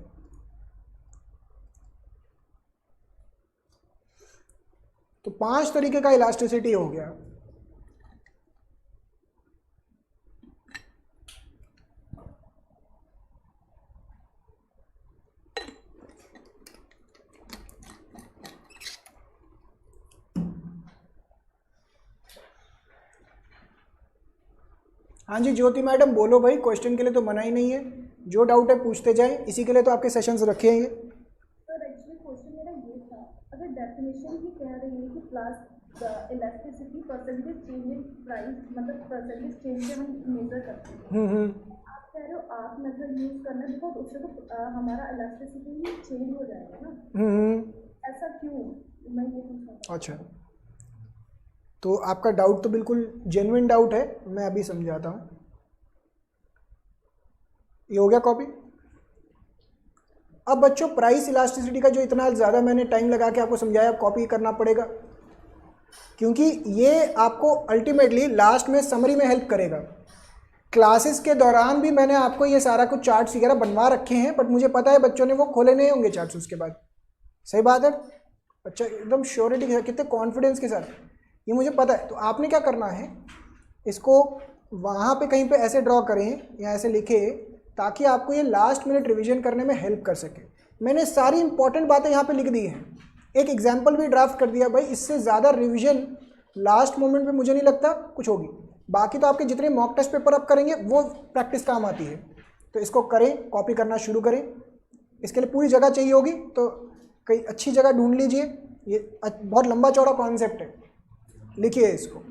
Speaker 1: तो 5 तरीके का इलास्टिसिटी हो गया। हाँ जी ज्योति मैडम बोलो भाई, क्वेश्चन के लिए तो मना ही नहीं है। जो डाउट है पूछते जाएं, इसी के लिए तो आपके सेशंस रखे हैं ये।
Speaker 2: सर एक्चुअली क्वेश्चन मेरा ये था, अगर डेफिनेशन ही कह रही है कि plus elasticity percentage change in price, मतलब परसेंटेज चेंज से हम मेजर करते हैं, आप कह रहे हो आप मेथड यूज करना, बिकॉज उससे तो हमारा इलास्टिसिटी ही चेंज हो जाएगा ना, ऐसा क्यों? मैं ये पूछा।
Speaker 1: अच्छा, तो आपका डाउट तो बिल्कुल जेन्युइन डाउट है, मैं अभी समझाता हूँ। ये हो गया कॉपी। अब बच्चों प्राइस इलास्टिसिटी का जो इतना ज़्यादा मैंने टाइम लगा के आपको समझाया, अब कॉपी करना पड़ेगा, क्योंकि ये आपको अल्टीमेटली लास्ट में समरी में हेल्प करेगा। क्लासेस के दौरान भी मैंने आपको ये सारा कुछ चार्ट्स वगैरह बनवा रखे हैं, बट मुझे पता है बच्चों ने वो खोले नहीं होंगे चार्ट्स उसके बाद। सही बात है, अच्छा एकदम श्योरिटी के साथ, कितने कॉन्फिडेंस के साथ, ये मुझे पता है। तो आपने क्या करना है, इसको वहाँ पे कहीं पे ऐसे ड्रॉ करें या ऐसे लिखें ताकि आपको ये लास्ट मिनट रिवीजन करने में हेल्प कर सके। मैंने सारी इंपॉर्टेंट बातें यहाँ पे लिख दी हैं, एक एग्जाम्पल भी ड्राफ्ट कर दिया। भाई इससे ज़्यादा रिवीजन लास्ट मोमेंट पे मुझे नहीं लगता कुछ होगी। बाकी तो आपके जितने मॉक टेस्ट पेपर आप करेंगे वो प्रैक्टिस काम आती है, तो इसको करें, कॉपी करना शुरू करें। इसके लिए पूरी जगह चाहिए होगी, तो कई अच्छी जगह ढूंढ लीजिए। ये बहुत लंबा चौड़ा कॉन्सेप्ट है, लिखिए इसको।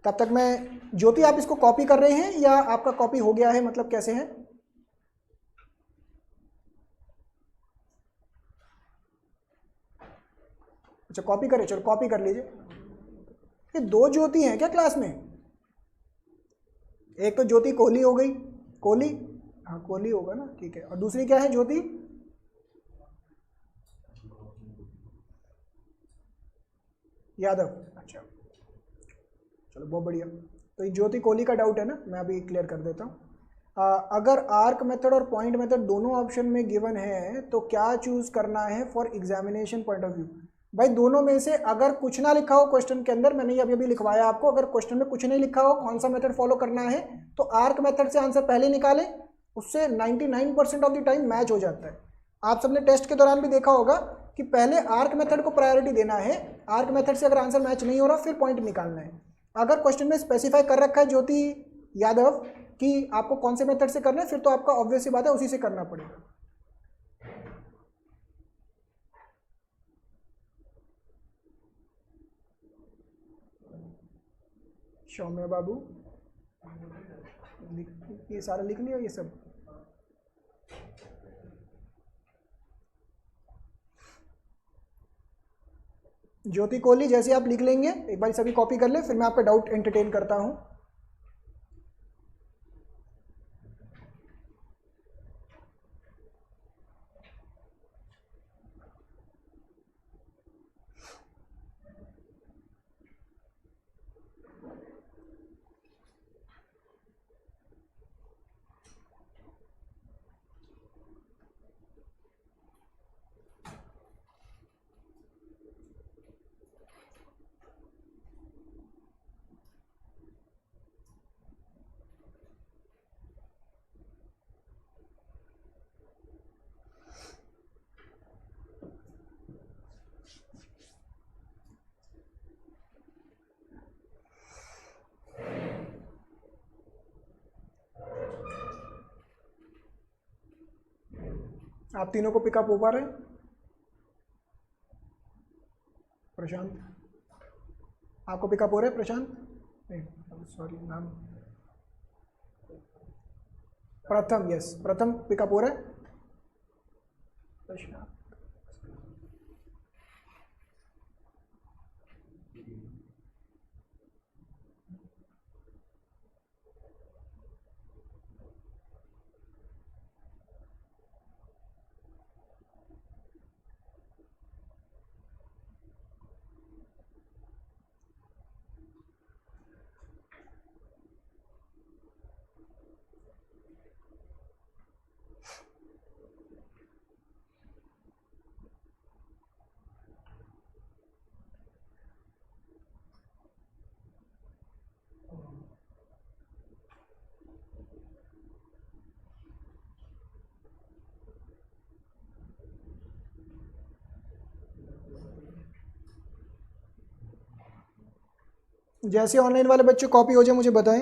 Speaker 1: तब तक मैं, ज्योति आप इसको कॉपी कर रहे हैं या आपका कॉपी हो गया है, मतलब कैसे है? अच्छा कॉपी करें, चलो कॉपी कर लीजिए। ये दो ज्योति हैं क्या क्लास में? एक तो ज्योति कोहली हो गई, कोहली, हाँ कोहली होगा ना, ठीक है। और दूसरी क्या है ज्योति? यादव। अच्छा चलो बहुत बढ़िया। तो ये ज्योति कोहली का डाउट है ना, मैं अभी क्लियर कर देता हूँ। अगर आर्क मेथड और पॉइंट मेथड दोनों ऑप्शन में गिवन है तो क्या चूज करना है for examination point of view? भाई दोनों में से अगर कुछ ना लिखा हो क्वेश्चन के अंदर, मैंने अभी अभी लिखवाया आपको, अगर क्वेश्चन में कुछ नहीं लिखा हो कौन सा मेथड फॉलो करना है, तो आर्क मेथड से आंसर पहले निकालें, उससे 99% ऑफ द टाइम मैच हो जाता है। आप सबने टेस्ट के दौरान भी देखा होगा कि पहले आर्क मेथड को प्रायोरिटी देना है, आर्क मेथड से अगर आंसर मैच नहीं हो रहा फिर पॉइंट निकालना है। अगर क्वेश्चन में स्पेसिफाई कर रखा है ज्योति यादव कि आपको कौन से मेथड से करना है, फिर तो आपका ऑब्वियस सी बात है उसी से करना पड़ेगा। सौम्य बाबू ये सारा लिख लिया, ये सब ज्योति कोहली जैसे आप लिख लेंगे, एक बार सभी कॉपी कर ले, फिर मैं आपका डाउट एंटरटेन करता हूं। आप तीनों को पिकअप हो पा रहे हैं? प्रशांत आपको पिकअप हो रहा है? प्रशांत नहीं सॉरी नाम, प्रथम, यस प्रथम पिकअप हो रहा है? प्रशांत जैसे ऑनलाइन वाले बच्चे कॉपी हो जाए मुझे बताएं।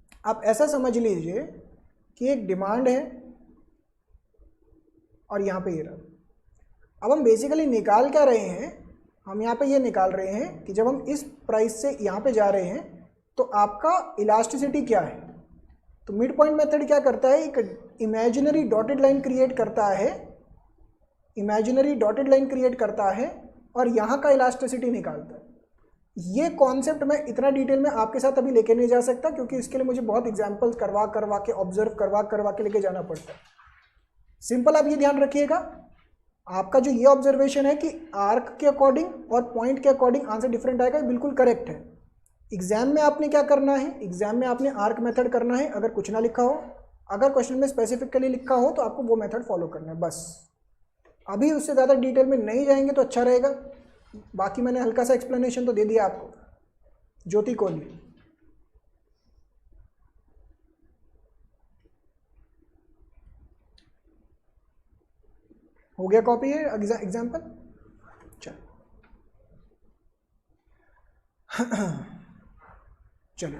Speaker 1: आप ऐसा समझ लीजिए कि एक डिमांड है और यहाँ पे ये रहा। अब हम बेसिकली निकाल क्या रहे हैं, हम यहाँ पे ये निकाल रहे हैं कि जब हम इस प्राइस से यहाँ पे जा रहे हैं तो आपका इलास्टिसिटी क्या है। तो मिड पॉइंट मेथड क्या करता है, एक इमेजिनरी डॉटेड लाइन क्रिएट करता है, इमेजिनरी डॉटेड लाइन क्रिएट करता है और यहाँ का इलास्टिसिटी निकालता है। ये कॉन्सेप्ट मैं इतना डिटेल में आपके साथ अभी लेके नहीं जा सकता, क्योंकि इसके लिए मुझे बहुत एग्जांपल्स करवा के ऑब्जर्व करवा के लेके जाना पड़ता है। सिंपल आप ये ध्यान रखिएगा, आपका जो ये ऑब्जर्वेशन है कि आर्क के अकॉर्डिंग और पॉइंट के अकॉर्डिंग आंसर डिफरेंट आएगा, बिल्कुल करेक्ट है। एग्जाम में आपने क्या करना है, एग्जाम में आपने आर्क मेथड करना है। अगर कुछ ना लिखा हो, अगर क्वेश्चन में स्पेसिफिकली लिखा हो तो आपको वो मेथड फॉलो करना है बस। अभी उससे ज़्यादा डिटेल में नहीं जाएंगे तो अच्छा रहेगा। बाकी मैंने हल्का सा एक्सप्लेनेशन तो दे दिया आपको। ज्योति कोहली, हो गया कॉपी है एग्जाम्पल। चलो चलिए।